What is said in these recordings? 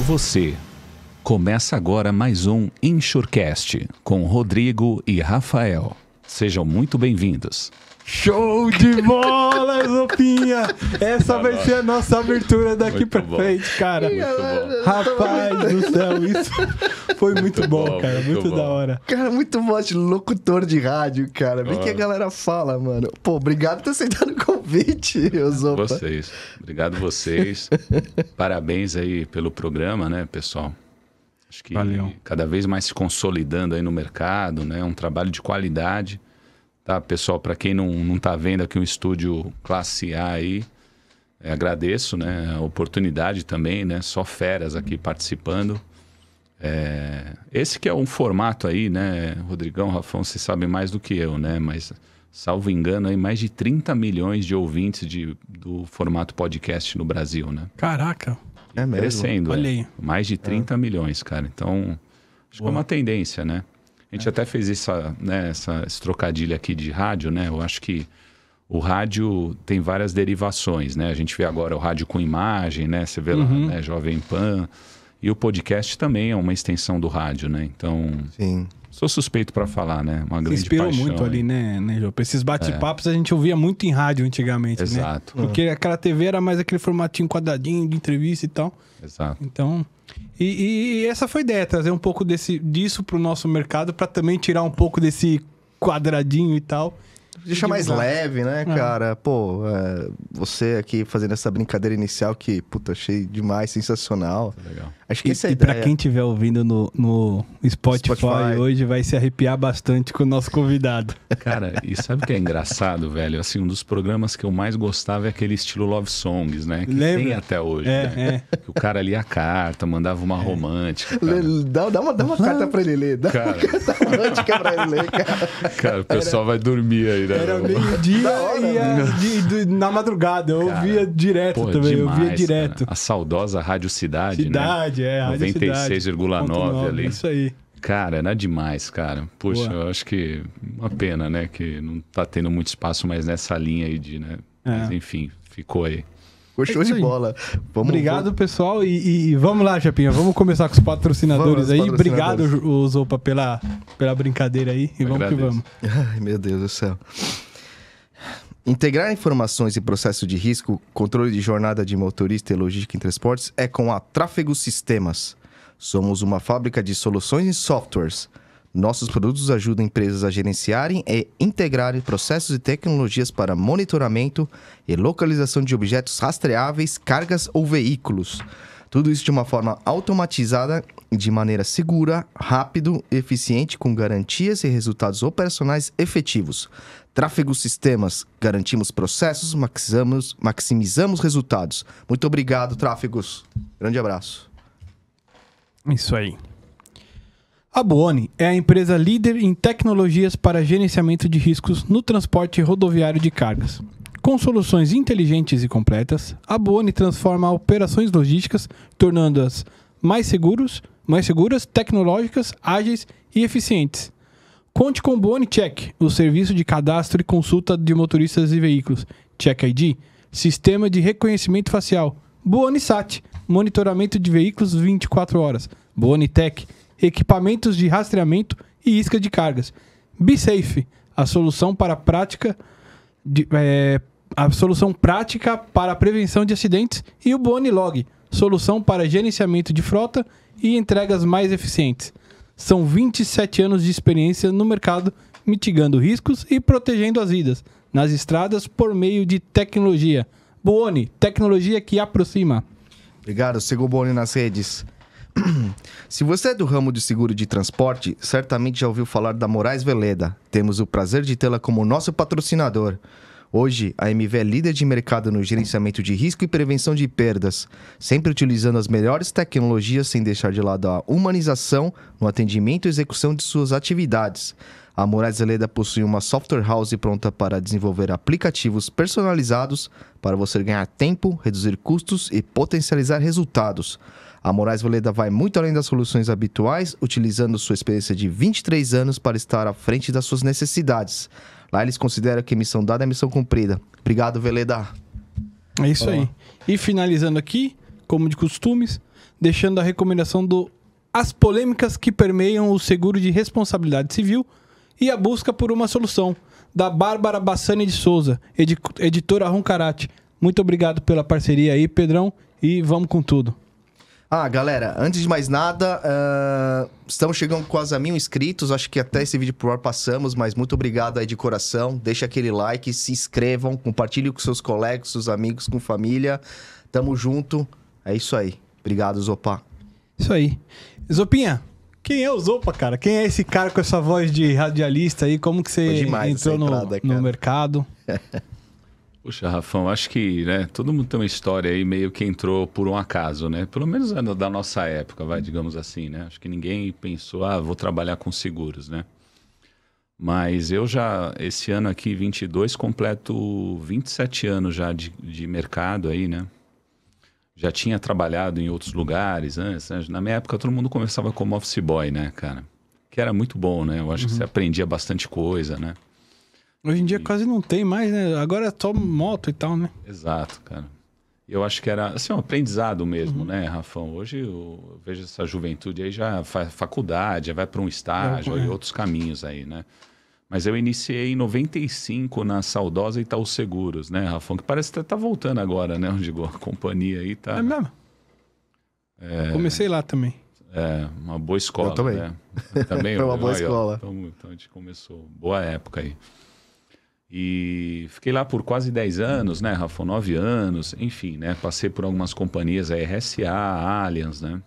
você. Começa agora mais um InsureCast com Rodrigo e Rafael. Sejam muito bem-vindos. Show de bola, Zopinha! Essa vai ser a nossa abertura daqui pra frente, cara. Rapaz do céu, isso foi muito bom, cara. Muito da hora. Cara, muito bom de locutor de rádio, cara. Bem que a galera fala, mano. Pô, obrigado por ter aceitado o convite, Zopa. Obrigado vocês. Parabéns aí pelo programa, né, pessoal? Acho que cada vez mais se consolidando aí no mercado, né? Um trabalho de qualidade. Tá, pessoal, para quem não tá vendo aqui um estúdio classe A aí, agradeço, né, a oportunidade também, né, só feras aqui participando. Esse que é um formato aí, né, Rodrigão, Rafão, vocês sabem mais do que eu, né, mas salvo engano aí mais de 30 milhões de ouvintes do formato podcast no Brasil, né. Caraca. É mesmo? Crescendo, olha aí. Mais de 30 milhões, cara, então acho que é uma tendência, né. A gente até fez esse trocadilho aqui de rádio, né? Eu acho que o rádio tem várias derivações, né? A gente vê agora o rádio com imagem, né? Você vê lá, né? Jovem Pan. E o podcast também é uma extensão do rádio, né? Então, sim. Sou suspeito para falar, né? Uma grande inspirou paixão. Muito ali, né, João? Esses bate-papos a gente ouvia muito em rádio antigamente, Exato. Né? Porque aquela TV era mais aquele formatinho quadradinho de entrevista e tal. Exato. Então... E essa foi a ideia, trazer um pouco disso pro nosso mercado, para também tirar um pouco desse quadradinho e tal. Deixa mais leve, né, cara? Pô, você aqui fazendo essa brincadeira inicial que, puta, achei demais, sensacional. Legal. Acho que essa é a ideia. E pra quem estiver ouvindo no Spotify hoje, vai se arrepiar bastante com o nosso convidado. Cara, e sabe o que é engraçado, velho? Assim, um dos programas que eu mais gostava é aquele estilo Love Songs, né? Que lembra? Tem até hoje, né? Que o cara lia a carta, mandava uma romântica. Dá uma carta pra ele ler. Dá uma carta romântica pra ele ler, cara. Cara, o pessoal vai dormir aí, né? Era meio-dia e na madrugada. Eu ouvia direto também. Demais, eu ouvia direto. Cara. A saudosa Rádio Cidade, né? Rádio 96,9 ali. Isso aí. Cara, era demais, cara. Puxa, eu acho que uma pena, né? Que não tá tendo muito espaço mais nessa linha aí de, né? Mas enfim, ficou aí. Show de bola. Obrigado, pessoal. E vamos lá, Chapinha. Vamos começar com os patrocinadores aí. Obrigado, Zopa, pela brincadeira aí. E vamos que vamos. Ai, meu Deus do céu. Integrar informações e processo de risco, controle de jornada de motorista e logística em transportes é com a Tráfego Sistemas. Somos uma fábrica de soluções e softwares. Nossos produtos ajudam empresas a gerenciarem e integrarem processos e tecnologias para monitoramento e localização de objetos rastreáveis, cargas ou veículos. Tudo isso de uma forma automatizada, de maneira segura, rápido e eficiente, com garantias e resultados operacionais efetivos. Tráfego Sistemas. Garantimos processos, maximizamos resultados. Muito obrigado, Tráfegos. Grande abraço. Isso aí. A Buoni é a empresa líder em tecnologias para gerenciamento de riscos no transporte rodoviário de cargas. Com soluções inteligentes e completas, a Buoni transforma operações logísticas, tornando-as mais seguras, tecnológicas, ágeis e eficientes. Conte com o Buoni Check, o serviço de cadastro e consulta de motoristas e veículos. Check ID, sistema de reconhecimento facial. Buoni Sat, monitoramento de veículos 24 horas. Buoni Tech, equipamentos de rastreamento e isca de cargas. BeSafe, a solução prática para a prevenção de acidentes. E o Buoni Log, solução para gerenciamento de frota e entregas mais eficientes. São 27 anos de experiência no mercado, mitigando riscos e protegendo as vidas nas estradas por meio de tecnologia. Buoni, tecnologia que aproxima. Obrigado, siga o Buoni nas redes. Se você é do ramo de seguro de transporte, certamente já ouviu falar da Moraes Veleda. Temos o prazer de tê-la como nosso patrocinador. Hoje, a MV é líder de mercado no gerenciamento de risco e prevenção de perdas, sempre utilizando as melhores tecnologias sem deixar de lado a humanização no atendimento e execução de suas atividades. A Moraes Veleda possui uma software house pronta para desenvolver aplicativos personalizados para você ganhar tempo, reduzir custos e potencializar resultados. A Moraes Veleda vai muito além das soluções habituais, utilizando sua experiência de 23 anos para estar à frente das suas necessidades. Lá eles consideram que missão dada é missão cumprida. Obrigado, Veleda. É isso aí. E finalizando aqui, como de costumes, deixando a recomendação as polêmicas que permeiam o seguro de responsabilidade civil e a busca por uma solução, da Bárbara Bassani de Souza, editora Roncarate. Muito obrigado pela parceria aí, Pedrão, e vamos com tudo. Galera, antes de mais nada, estamos chegando quase a 1000 inscritos. Acho que até esse vídeo por hora passamos, mas muito obrigado aí de coração. Deixa aquele like, se inscrevam, compartilhem com seus colegas, seus amigos, com família. Tamo junto. É isso aí. Obrigado, Zopa. Isso aí. Zopinha, quem é o Zopa, cara? Quem é esse cara com essa voz de radialista aí? Como que você entrou no mercado? Puxa, Rafão, acho que, né, todo mundo tem uma história aí meio que entrou por um acaso, né? Pelo menos da nossa época, digamos assim, né? Acho que ninguém pensou, vou trabalhar com seguros, né? Mas eu já, esse ano aqui, 22, completo 27 anos já de mercado aí, né? Já tinha trabalhado em outros lugares antes, né? Na minha época todo mundo começava como office boy, né, cara? Que era muito bom, né? Eu acho que você aprendia bastante coisa, né? Hoje em dia quase não tem mais, né? Agora é só moto e tal, né? Exato, cara. Eu acho que era assim, um aprendizado mesmo, né, Rafão? Hoje eu vejo essa juventude aí já faz faculdade, já vai para um estágio e outros caminhos aí, né? Mas eu iniciei em 95 na saudosa Itaú Seguros, né, Rafão? Que parece que tá voltando agora, né? Eu digo, a companhia aí tá... É mesmo? Comecei lá também. Uma boa escola. Eu também. Né? Também foi uma boa escola. Então a gente começou. Boa época aí. E fiquei lá por quase 10 anos, né, Rafa? 9 anos, enfim, né? Passei por algumas companhias, a RSA, a Allianz, né?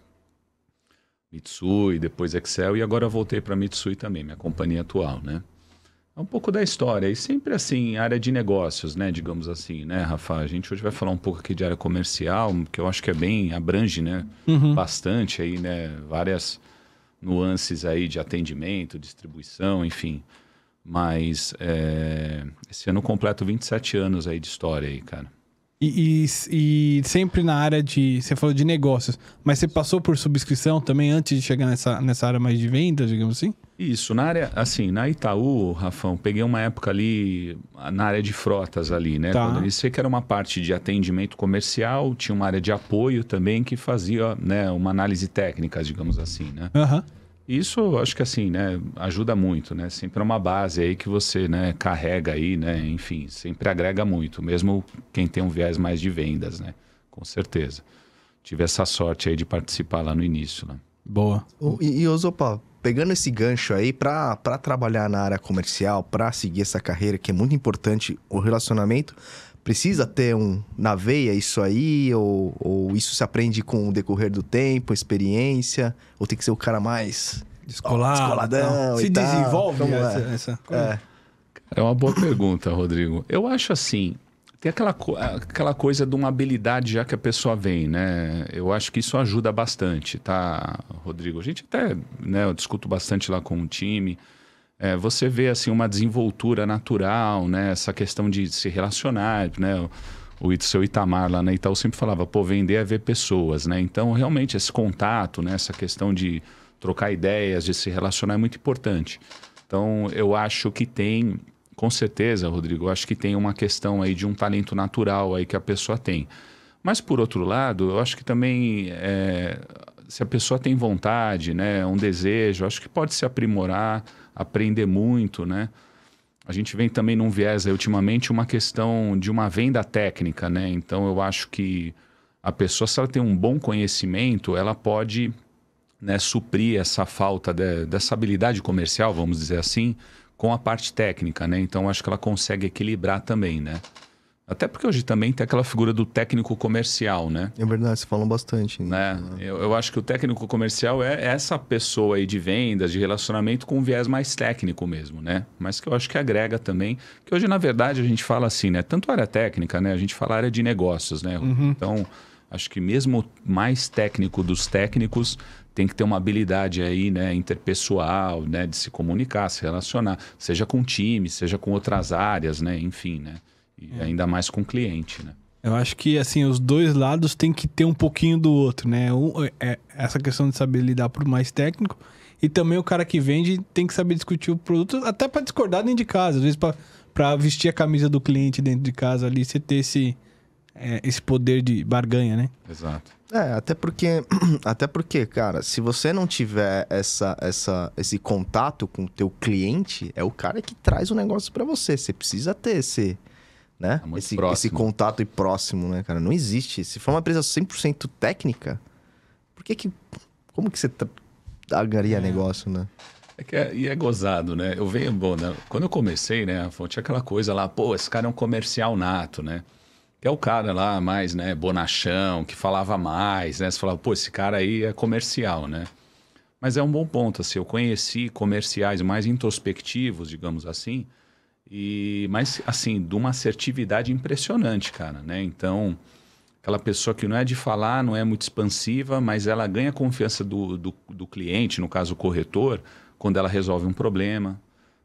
Mitsui, depois Excel, e agora eu voltei para Mitsui também, minha companhia atual, né? É um pouco da história, e sempre assim, área de negócios, né? Digamos assim, né, Rafa? A gente hoje vai falar um pouco aqui de área comercial, que eu acho que é bem, abrange, né? Bastante aí, né? Várias nuances aí de atendimento, distribuição, enfim... Mas esse ano eu completo 27 anos aí de história aí, cara. E sempre na área de... Você falou de negócios, mas você passou por subscrição também antes de chegar nessa área mais de vendas, digamos assim? Isso, na área... Assim, na Itaú, Rafão, peguei uma época ali na área de frotas ali, né? Tá. Quando eu sei que era uma parte de atendimento comercial, tinha uma área de apoio também que fazia, né, uma análise técnica, digamos assim, né? Isso, eu acho que assim, né, ajuda muito, né? Sempre é uma base aí que você, né, carrega aí, né? Enfim, sempre agrega muito, mesmo quem tem um viés mais de vendas, né? Com certeza. Tive essa sorte aí de participar lá no início, né? Boa. E Zopa, pegando esse gancho aí para trabalhar na área comercial, para seguir essa carreira que é muito importante, o relacionamento, precisa ter na veia isso aí? Ou isso se aprende com o decorrer do tempo, experiência? Ou tem que ser o cara mais descoladão se e tal? desenvolve essa coisa? É uma boa pergunta, Rodrigo. Eu acho assim, tem aquela coisa de uma habilidade já que a pessoa vem, né? Eu acho que isso ajuda bastante, tá, Rodrigo? A gente até, né, eu discuto bastante lá com o time. Você vê assim uma desenvoltura natural, né? Essa questão de se relacionar, né? O seu Itamar lá na Itaú sempre falava, vender é ver pessoas, né? Então, realmente, esse contato, né? Essa questão de trocar ideias, de se relacionar é muito importante. Então, eu acho que tem, com certeza, Rodrigo, eu acho que tem uma questão aí de um talento natural aí que a pessoa tem. Mas, por outro lado, eu acho que também, se a pessoa tem vontade, né? Um desejo, acho que pode se aprimorar, aprender muito, né? A gente vem também num viés aí, ultimamente, uma questão de uma venda técnica, né? Então, eu acho que a pessoa, se ela tem um bom conhecimento, ela pode, né, suprir essa falta dessa habilidade comercial, vamos dizer assim, com a parte técnica, né? Então, acho que ela consegue equilibrar também, né? Até porque hoje também tem aquela figura do técnico comercial, né? É verdade, você falou bastante. Né? Eu acho que o técnico comercial é essa pessoa aí de vendas, de relacionamento com um viés mais técnico mesmo, né? Mas que eu acho que agrega também, que hoje, na verdade, a gente fala assim, né? Tanto área técnica, né? A gente fala área de negócios, né? Então, acho que mesmo o mais técnico dos técnicos tem que ter uma habilidade aí, né? Interpessoal, né? De se comunicar, se relacionar, seja com time, seja com outras áreas, né? Enfim, né? E ainda mais com o cliente, né? Eu acho que, assim, os dois lados tem que ter um pouquinho do outro, né? Essa questão de saber lidar pro mais técnico e também o cara que vende tem que saber discutir o produto, até para discordar dentro de casa. Às vezes, para vestir a camisa do cliente dentro de casa ali, você ter esse poder de barganha, né? Exato. Até porque, cara, se você não tiver esse contato com o teu cliente, é o cara que traz o negócio para você. Você precisa ter esse contato e próximo, né, cara? Não existe. Se for uma empresa 100% técnica, como que você ganharia negócio, né? E é gozado, né? Quando eu comecei, né, tinha aquela coisa lá, esse cara é um comercial nato, né? Que é o cara lá mais, né, bonachão, que falava mais, né? Você falava, esse cara aí é comercial, né? Mas é um bom ponto, assim, eu conheci comerciais mais introspectivos, digamos assim, mas, assim, de uma assertividade impressionante, cara, né? Então, aquela pessoa que não é de falar, não é muito expansiva, mas ela ganha a confiança do cliente, no caso o corretor, quando ela resolve um problema,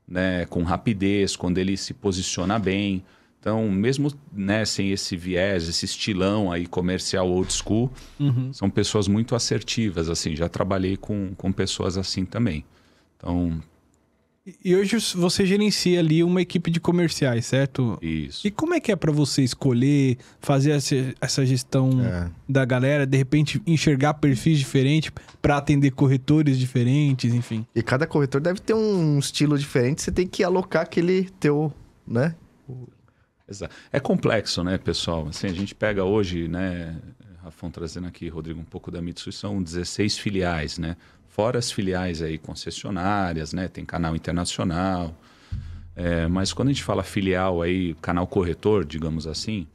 né, com rapidez, quando ele se posiciona bem. Então, mesmo, né, sem esse viés, esse estilão aí comercial old school, são pessoas muito assertivas, assim. Já trabalhei com pessoas assim também. Então... E hoje você gerencia ali uma equipe de comerciais, certo? Isso. E como é que é para você escolher, fazer essa gestão da galera, de repente enxergar perfis diferentes para atender corretores diferentes, enfim? E cada corretor deve ter um estilo diferente, você tem que alocar aquele teu, né? Exato. É complexo, né, pessoal? Assim, a gente pega hoje, né, Rafão trazendo aqui, Rodrigo, um pouco da Mitsui, são 16 filiais, né? Fora as filiais aí concessionárias, né? Tem canal internacional. Mas quando a gente fala filial aí, canal corretor, digamos assim,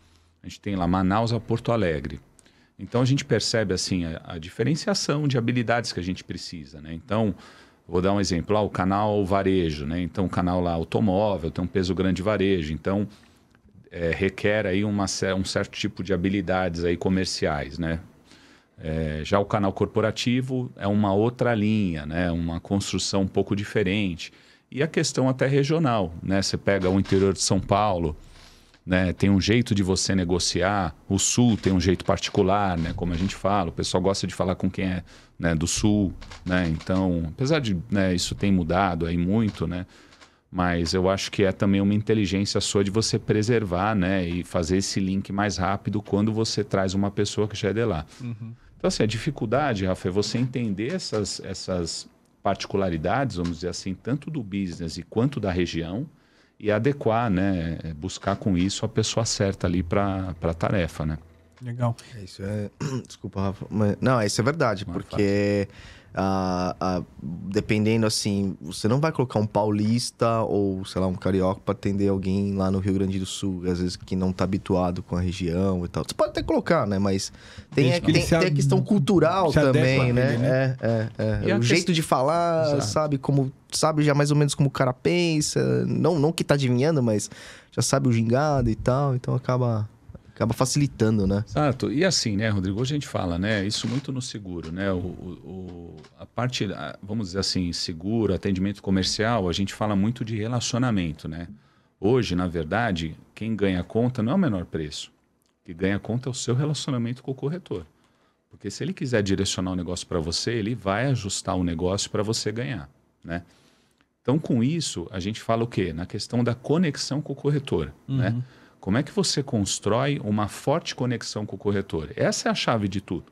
a gente tem lá Manaus a Porto Alegre. Então a gente percebe assim a diferenciação de habilidades que a gente precisa, né? Então, vou dar um exemplo, o canal varejo, né? Então o canal lá automóvel tem um peso grande de varejo. Então requer aí um certo tipo de habilidades aí comerciais, né? Já o canal corporativo é uma outra linha, né? Uma construção um pouco diferente. E a questão até regional, né? Você pega o interior de São Paulo, né? Tem um jeito de você negociar, o Sul tem um jeito particular, né? Como a gente fala, o pessoal gosta de falar com quem é, né, do Sul, né? Então, apesar de, né, isso tem mudado aí muito, né? Mas eu acho que é também uma inteligência sua de você preservar, né? E fazer esse link mais rápido quando você traz uma pessoa que já é de lá. Então, assim, a dificuldade, Rafa, é você entender essas particularidades, vamos dizer assim, tanto do business quanto da região e adequar, né? Buscar com isso a pessoa certa ali para a tarefa, né? Legal. Isso é... Desculpa, Rafa. Não, isso é verdade, porque... dependendo assim, você não vai colocar um paulista ou, sei lá, um carioca para atender alguém lá no Rio Grande do Sul, às vezes que não tá habituado com a região e tal. Você pode até colocar, né? Mas tem a questão cultural também, né? O jeito de falar, sabe já mais ou menos como o cara pensa, não que tá adivinhando, mas já sabe o gingado e tal, então acaba facilitando, né? Exato. E assim, né, Rodrigo, hoje a gente fala, né, isso muito no seguro, né, a parte, vamos dizer assim, seguro, atendimento comercial, a gente fala muito de relacionamento, né? Hoje, na verdade, quem ganha conta não é o menor preço. O que ganha conta é o seu relacionamento com o corretor. Porque se ele quiser direcionar o negócio para você, ele vai ajustar o negócio para você ganhar, né? Então, com isso, a gente fala o quê? Na questão da conexão com o corretor, né? Como é que você constrói uma forte conexão com o corretor? Essa é a chave de tudo,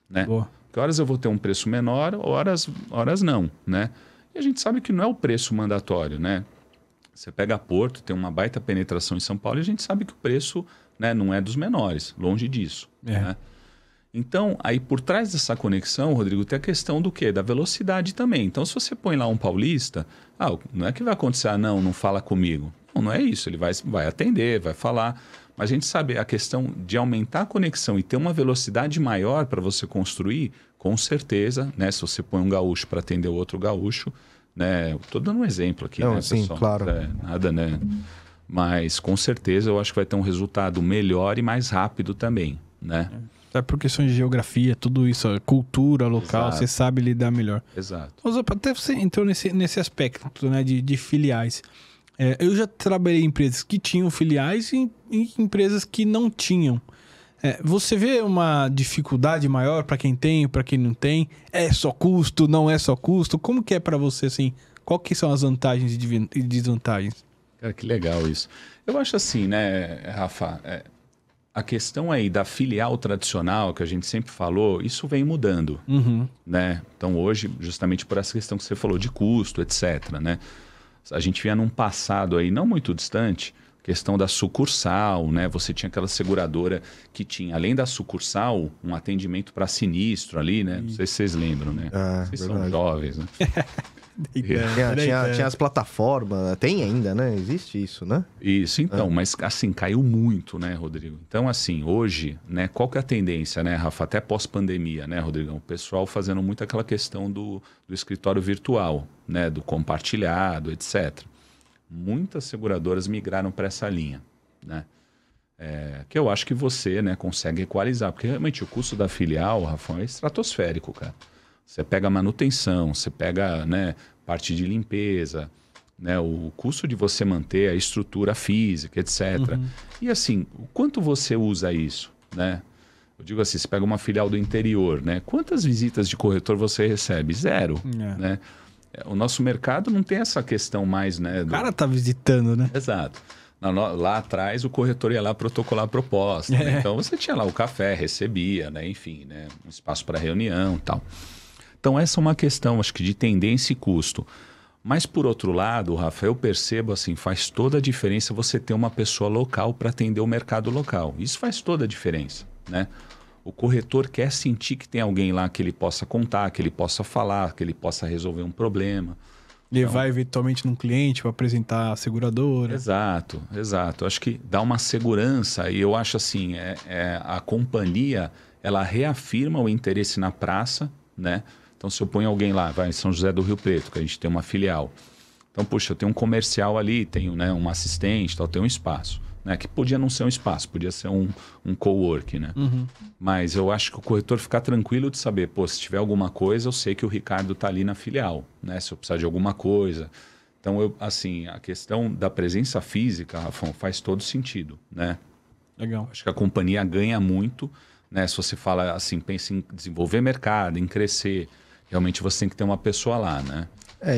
né? Boa. Porque horas eu vou ter um preço menor, horas não, né? E a gente sabe que não é o preço mandatório, né? Você pega Porto, tem uma baita penetração em São Paulo e a gente sabe que o preço, né, não é dos menores, longe disso, né? Então, aí por trás dessa conexão, Rodrigo, tem a questão do quê? Da velocidade também. Então, se você põe lá um paulista, não é que vai acontecer, não fala comigo. Não é isso, ele vai atender, vai falar. Mas a gente sabe a questão de aumentar a conexão e ter uma velocidade maior para você construir, com certeza, né? Se você põe um gaúcho para atender o outro gaúcho, né? Estou dando um exemplo aqui, né, sim, pessoal? Claro. Nada, né? Mas com certeza eu acho que vai ter um resultado melhor e mais rápido também, né? Até por questões de geografia, tudo isso, cultura local, você sabe lidar melhor. Exato. Até você entrou nesse aspecto, né, de filiais. Eu já trabalhei em empresas que tinham filiais e empresas que não tinham. Você vê uma dificuldade maior para quem tem, para quem não tem? É só custo, não é só custo? Como que é para você, assim? Qual que são as vantagens e desvantagens? Cara, que legal isso. Eu acho assim, né, Rafa? a questão aí da filial tradicional, que a gente sempre falou, isso vem mudando, né? Então, hoje, justamente por essa questão que você falou de custo, etc., né? A gente via num passado aí não muito distante, questão da sucursal, né? Você tinha aquela seguradora que tinha, além da sucursal, um atendimento para sinistro ali, né? Não sei se vocês lembram, né? Vocês são jovens, né? Tinha as plataformas, tem ainda, né? Existe isso, né? Isso, então, mas assim, caiu muito, né, Rodrigo? Então, assim, hoje, né, qual que é a tendência, né, Rafa? Até pós-pandemia, né, Rodrigão? O pessoal fazendo muito aquela questão do escritório virtual, né, do compartilhado, etc. Muitas seguradoras migraram para essa linha, né? Que eu acho que você, né, consegue equalizar, porque realmente o custo da filial, Rafa, é estratosférico, cara. Você pega a manutenção, você pega, né, parte de limpeza, né, o custo de você manter a estrutura física, etc. E assim, o quanto você usa isso, né? Eu digo assim, você pega uma filial do interior, né? Quantas visitas de corretor você recebe? 0, né? O nosso mercado não tem essa questão mais, né? O cara tá visitando, né? Exato. Lá atrás, o corretor ia lá protocolar a proposta. Né? Então, você tinha lá o café, recebia, né? Enfim, né? Um espaço para reunião e tal. Então, essa é uma questão, acho que de tendência e custo. Mas, por outro lado, Rafa, eu percebo assim, faz toda a diferença você ter uma pessoa local para atender o mercado local. Isso faz toda a diferença, né? O corretor quer sentir que tem alguém lá que ele possa contar, que ele possa falar, que ele possa resolver um problema. Levar eventualmente num cliente para apresentar a seguradora. Exato. Acho que dá uma segurança e eu acho assim, a companhia, ela reafirma o interesse na praça, né? Então, se eu ponho alguém lá, vai em São José do Rio Preto, que a gente tem uma filial. Então, puxa, eu tenho um comercial ali, tenho, né, um assistente, tal, tenho um espaço. Né, que podia não ser um espaço, podia ser um co-work, né? Mas eu acho que o corretor ficar tranquilo de saber, pô, se tiver alguma coisa, eu sei que o Ricardo tá ali na filial, né? Se eu precisar de alguma coisa. Então, assim, a questão da presença física, Rafão, faz todo sentido, né? Legal. Acho que a companhia ganha muito, né? Se você fala assim, pensa em desenvolver mercado, em crescer, realmente você tem que ter uma pessoa lá, né?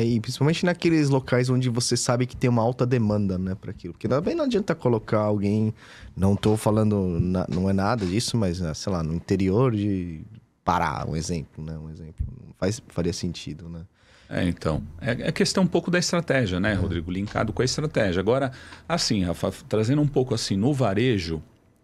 E principalmente naqueles locais onde você sabe que tem uma alta demanda, né, para aquilo. Porque também não adianta colocar alguém, não tô falando, não é nada disso, mas, sei lá, no interior de Pará, um exemplo, né, não faria sentido, né. Então, é questão um pouco da estratégia, né, Rodrigo, linkado com a estratégia. Agora, assim, Rafa, trazendo um pouco assim, no varejo,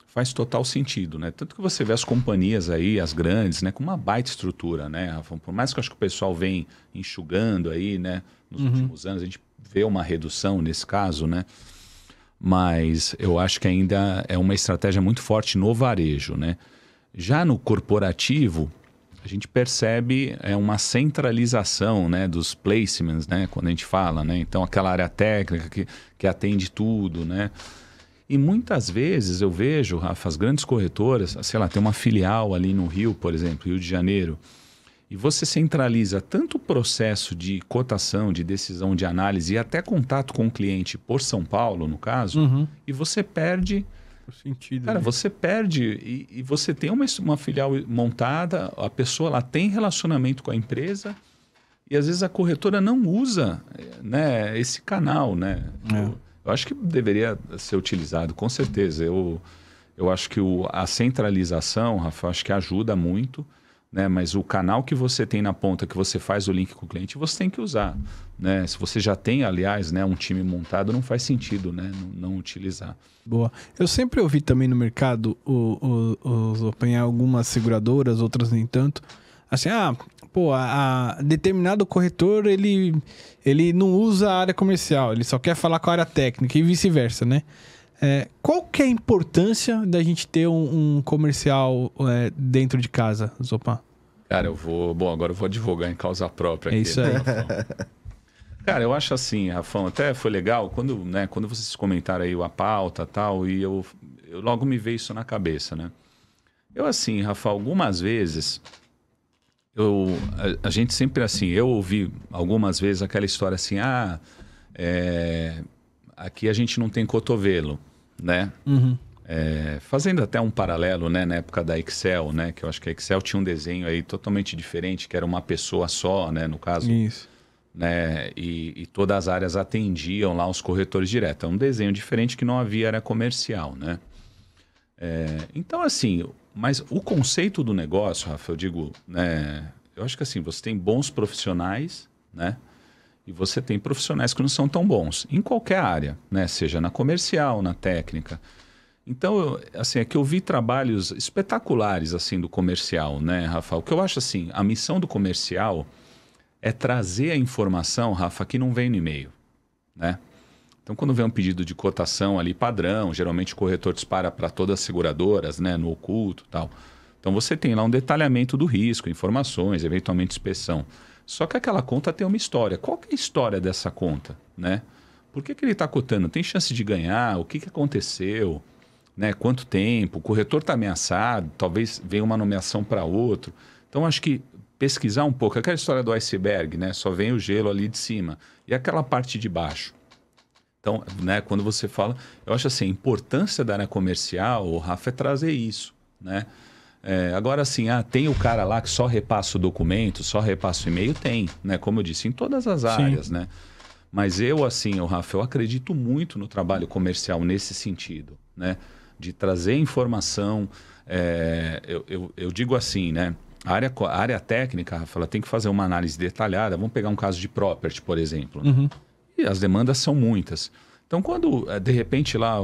faz total sentido, né? Tanto que você vê as companhias aí, as grandes, né? Com uma baita estrutura, né, Rafa? Por mais que eu acho que o pessoal vem enxugando aí, né? Nos últimos anos, a gente vê uma redução nesse caso, né? Mas eu acho que ainda é uma estratégia muito forte no varejo, né? Já no corporativo, a gente percebe uma centralização, né? Dos placements, né? Quando a gente fala, né? Então, aquela área técnica que atende tudo, né? E muitas vezes eu vejo, Rafa, as grandes corretoras, sei lá, tem uma filial ali no Rio, por exemplo, Rio de Janeiro, e você centraliza tanto o processo de cotação, de decisão, de análise e até contato com o cliente por São Paulo, no caso, e você perde... Cara, você perde e você tem uma filial montada, a pessoa lá tem relacionamento com a empresa e às vezes a corretora não usa, né, esse canal, né? Eu acho que deveria ser utilizado, com certeza. Eu acho que a centralização, Rafa, acho que ajuda muito, né? Mas o canal que você tem na ponta, que você faz o link com o cliente, você tem que usar, né? Se você já tem, aliás, né, um time montado, não faz sentido, né, não utilizar. Boa. Eu sempre ouvi também no mercado apanhar algumas seguradoras, outras nem tanto. Assim, a determinado corretor, ele não usa a área comercial, ele só quer falar com a área técnica e vice-versa, né? Qual que é a importância da gente ter um comercial dentro de casa, Zopan? Cara, agora eu vou advogar em causa própria aqui. É isso aí. Né, cara, eu acho assim, Rafão, até foi legal quando vocês comentaram aí a pauta e tal, e eu logo me veio isso na cabeça, né? Eu assim, Rafa, algumas vezes... A gente sempre assim, eu ouvi algumas vezes aquela história assim, aqui a gente não tem cotovelo, né? Fazendo até um paralelo, né, na época da Excel, né? Que eu acho que a Excel tinha um desenho aí totalmente diferente, que era uma pessoa só, né? No caso, isso. Né? E todas as áreas atendiam lá os corretores direto. É um desenho diferente que não havia área comercial, né? Então, assim, mas o conceito do negócio, Rafa, eu digo, né, eu acho que assim, você tem bons profissionais, né? E você tem profissionais que não são tão bons, em qualquer área, né? Seja na comercial, na técnica. Então, assim, é que eu vi trabalhos espetaculares, assim, do comercial, né, Rafa? O que eu acho, assim, a missão do comercial é trazer a informação, Rafa, que não vem no e-mail, né? Então, quando vem um pedido de cotação ali padrão, geralmente o corretor dispara para todas as seguradoras, né, no oculto e tal. Então, você tem lá um detalhamento do risco, informações, eventualmente inspeção. Só que aquela conta tem uma história. Qual que é a história dessa conta, né? Por que ele está cotando? Tem chance de ganhar? O que aconteceu? Né? Quanto tempo? O corretor está ameaçado? Talvez venha uma nomeação para outro. Então, acho que pesquisar um pouco. Aquela história do iceberg, né? Só vem o gelo ali de cima. E aquela parte de baixo? Então, né, quando você fala... Eu acho assim, a importância da área comercial, o Rafa, é trazer isso, né? Agora, assim, tem o cara lá que só repassa o documento, só repassa o e-mail? Tem, né? Como eu disse, em todas as áreas, né? Mas eu, assim, o Rafa, eu acredito muito no trabalho comercial nesse sentido, né? De trazer informação. Eu digo assim, né? A área técnica, Rafa, ela tem que fazer uma análise detalhada. Vamos pegar um caso de property, por exemplo. Uhum. E as demandas são muitas. Então, quando, de repente, lá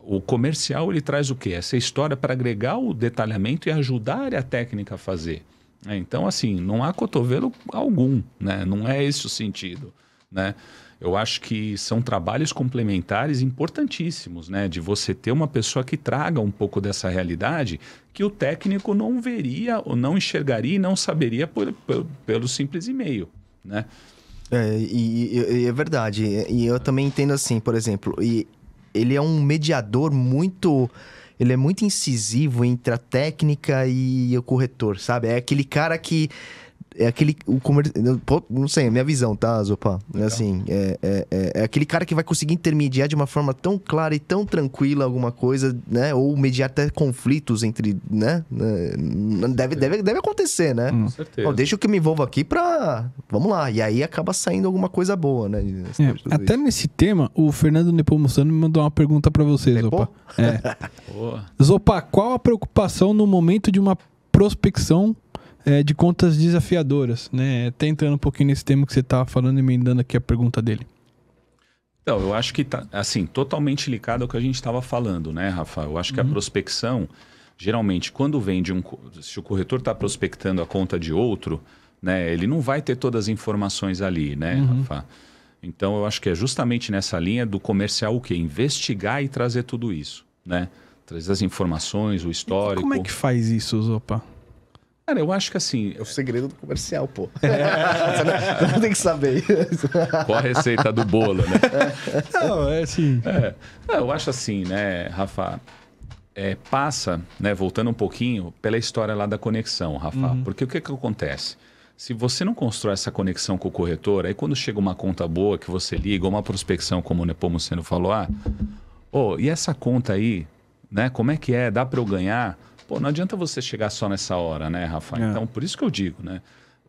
o comercial, ele traz o quê? Essa história para agregar o detalhamento e ajudar a área técnica a fazer. Então, assim, não há cotovelo algum, né? Não é esse o sentido, né? Eu acho que são trabalhos complementares importantíssimos, né? De você ter uma pessoa que traga um pouco dessa realidade que o técnico não veria, ou não enxergaria e não saberia pelo simples e-mail, né? É verdade. E eu também entendo assim, por exemplo, ele é um mediador muito... Ele é muito incisivo entre a técnica e o corretor, sabe? É aquele cara que... Não sei, é minha visão, tá, Zopa? Assim, é aquele cara que vai conseguir intermediar de uma forma tão clara e tão tranquila alguma coisa, né? Ou mediar até conflitos entre, né? Deve acontecer, né? Com certeza. Deixa que eu me envolva aqui pra... Vamos lá. E aí acaba saindo alguma coisa boa, né? Até nesse tema, o Fernando Nepomuceno me mandou uma pergunta pra você, Zopa. Zopa, qual a preocupação no momento de uma prospecção de contas desafiadoras, né? Até entrando um pouquinho nesse tema que você estava falando, emendando aqui a pergunta dele. Então, eu acho que tá, assim, totalmente ligado ao que a gente estava falando, né, Rafa? Eu acho que a prospecção, geralmente, quando vem se o corretor está prospectando a conta de outro, né, ele não vai ter todas as informações ali, né, Rafa? Então, eu acho que é justamente nessa linha do comercial o quê? Investigar e trazer tudo isso, né? Trazer as informações, o histórico. E como é que faz isso, Zopa? Cara, eu acho que assim... É o segredo do comercial, pô. Você não tem que saber. Qual a receita do bolo, né? Não, é assim... Eu acho assim, né, Rafa? Passa, né, voltando um pouquinho, pela história lá da conexão, Rafa. Porque o que acontece? Se você não constrói essa conexão com o corretor, aí quando chega uma conta boa que você liga, ou uma prospecção, como o Nepomuceno falou, e essa conta aí, né, como é que é? Dá para eu ganhar? Pô, não adianta você chegar só nessa hora, né, Rafa? Então, por isso que eu digo, né?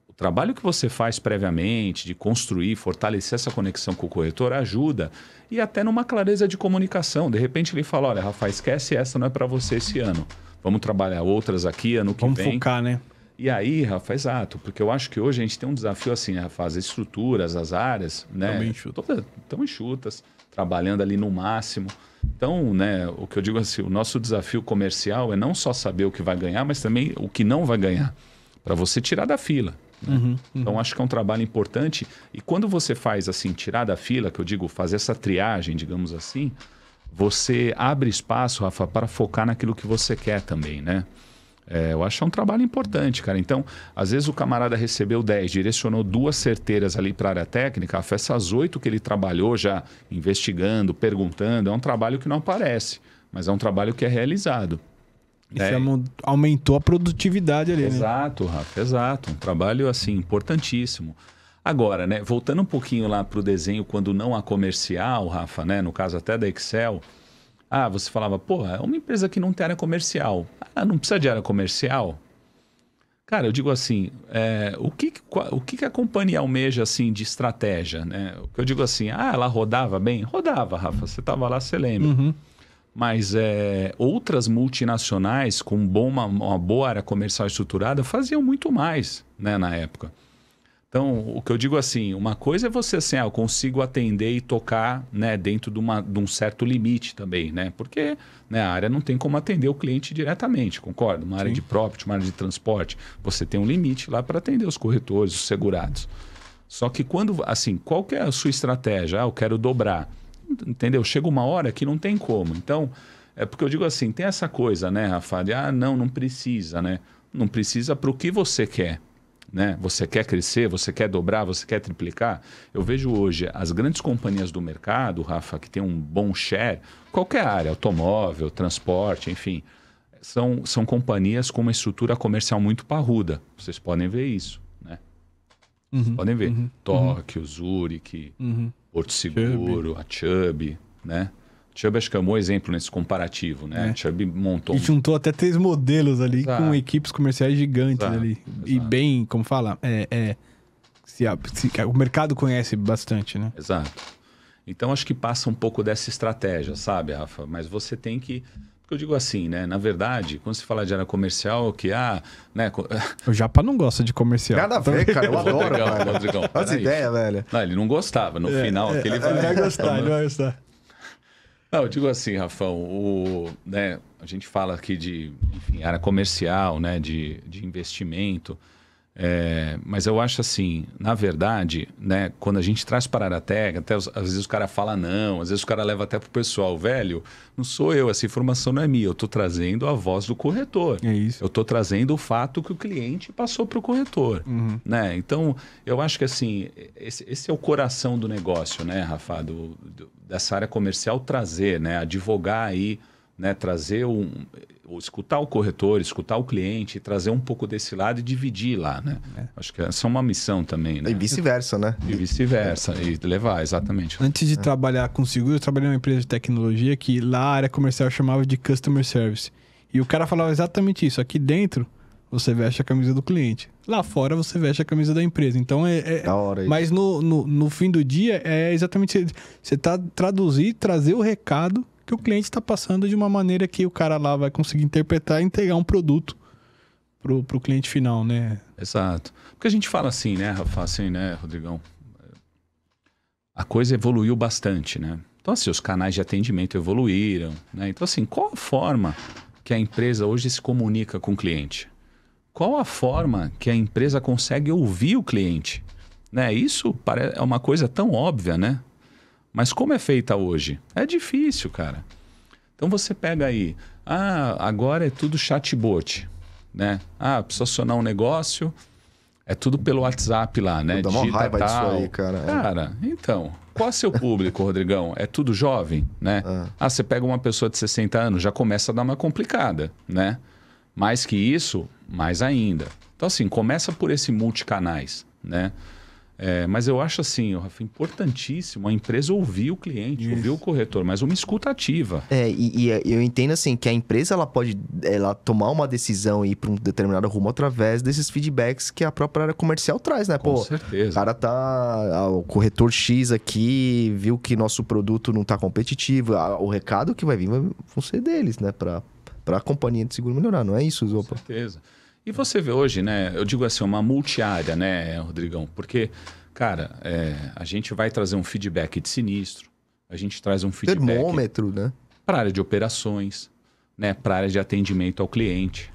O trabalho que você faz previamente de construir, fortalecer essa conexão com o corretor ajuda. E até numa clareza de comunicação. De repente ele fala, olha, Rafa, esquece essa, não é para você esse ano. Vamos trabalhar outras aqui, ano que vem. Vamos focar, né? E aí, Rafa, exato. Porque eu acho que hoje a gente tem um desafio assim, né, Rafa? As estruturas, as áreas, né? Estão enxutas, trabalhando ali no máximo. Então, né, o que eu digo assim, o nosso desafio comercial é não só saber o que vai ganhar, mas também o que não vai ganhar, para você tirar da fila. Né? Então, acho que é um trabalho importante. E quando você faz assim, tirar da fila, que eu digo, fazer essa triagem, digamos assim, você abre espaço, Rafa, para focar naquilo que você quer também, né? Eu acho que é um trabalho importante, cara. Então, às vezes o camarada recebeu 10, direcionou 2 certeiras ali para a área técnica, essas 8 que ele trabalhou já investigando, perguntando, é um trabalho que não aparece, mas é um trabalho que é realizado. Isso aumentou a produtividade ali, exato, né? Rafa, exato. Um trabalho, assim, importantíssimo. Agora, né, voltando um pouquinho lá para o desenho, quando não há comercial, Rafa, né, no caso até da Excel... você falava, é uma empresa que não tem área comercial. Não precisa de área comercial? Cara, eu digo assim, o que a companhia almeja assim, de estratégia? Né? Eu digo assim, ela rodava bem? Rodava, Rafa. Você estava lá, você lembra. Mas outras multinacionais com uma boa área comercial estruturada faziam muito mais, né, na época. Então, o que eu digo assim, uma coisa é você assim, eu consigo atender e tocar, né, dentro de um certo limite também, né? Porque, né, a área não tem como atender o cliente diretamente, concorda? Uma área de property, uma área de transporte, você tem um limite lá para atender os corretores, os segurados. Só que quando, assim, qual que é a sua estratégia? Eu quero dobrar. Entendeu? Chega uma hora que não tem como. Então, é porque eu digo assim, tem essa coisa, né, Rafa? Não precisa, né? Não precisa para o que você quer. Né? Você quer crescer, você quer dobrar, você quer triplicar. Eu vejo hoje as grandes companhias do mercado, Rafa, que tem um bom share, qualquer área, automóvel, transporte, enfim, são companhias com uma estrutura comercial muito parruda. Vocês podem ver isso, né? Vocês podem ver. Tóquio, Zurich, Porto Seguro, a Chubb, né? Chubb acho que é um bom exemplo nesse comparativo, né? Chubb montou... E juntou até 3 modelos ali com equipes comerciais gigantes ali. E bem, como fala, o mercado conhece bastante, né? Exato. Então acho que passa um pouco dessa estratégia, sabe, Rafa? Mas você tem que... Porque eu digo assim, né? Na verdade, quando se fala de área comercial, né? O Japa não gosta de comercial. Nada a ver, cara. Eu adoro, Rodrigão. As ideias, velho. Não, ele não gostava. No final, aquele... Ele vai gostar. Não, eu digo assim, Rafão, né, a gente fala aqui de, enfim, área comercial, né, de investimento, mas eu acho assim, na verdade, né, quando a gente traz para a área técnica, às vezes o cara fala não, às vezes o cara leva até para o pessoal, velho, não sou eu, essa informação não é minha, eu estou trazendo a voz do corretor. É isso. Eu estou trazendo o fato que o cliente passou para o corretor. Né? Então, eu acho que assim, esse é o coração do negócio, né, Rafa, dessa área comercial trazer, né, advogar aí, né, trazer escutar o corretor, escutar o cliente, trazer um pouco desse lado e dividir lá, né? Acho que essa é uma missão também, né? E vice-versa, né? E vice-versa, e levar, exatamente. Antes de trabalhar com seguro, eu trabalhei numa empresa de tecnologia que lá a área comercial chamava de Customer Service. E o cara falava exatamente isso. Aqui dentro, você veste a camisa do cliente. Lá fora, você veste a camisa da empresa. Então, Da hora isso. Mas no fim do dia, é exatamente... Você trazer o recado que o cliente está passando de uma maneira que o cara lá vai conseguir interpretar e entregar um produto pro cliente final, né? Exato. Porque a gente fala assim, né, Rafa, assim, né, Rodrigão? A coisa evoluiu bastante, né? Então, assim, os canais de atendimento evoluíram, né? Então, assim, qual a forma que a empresa hoje se comunica com o cliente? Qual a forma que a empresa consegue ouvir o cliente? Né? Isso é uma coisa tão óbvia, né? Mas como é feita hoje? É difícil, cara. Então você pega aí, agora é tudo chatbot, né? Precisa acionar um negócio, é tudo pelo WhatsApp lá, né? Dá uma raiva disso aí, cara. Cara, então, qual é o seu público, Rodrigão? É tudo jovem, né? Você pega uma pessoa de 60 anos, já começa a dar uma complicada, né? Mais que isso, mais ainda. Então, assim, começa por esse multicanais, né? Mas eu acho assim, Rafa, importantíssimo a empresa ouvir o cliente, ouvir o corretor, mas uma escuta ativa. E eu entendo assim que a empresa ela pode tomar uma decisão e ir para um determinado rumo através desses feedbacks que a própria área comercial traz, né? Com certeza. O cara o corretor X aqui viu que nosso produto não está competitivo. O recado que vai vir vão ser deles, né? Para a companhia de seguro melhorar, não é isso, Zopa? Com certeza. E você vê hoje, né? Eu digo assim, uma multiárea, né, Rodrigão? Porque, cara, a gente vai trazer um feedback de sinistro, a gente traz um feedback... Termômetro, né? Para a área de operações, né? Para a área de atendimento ao cliente,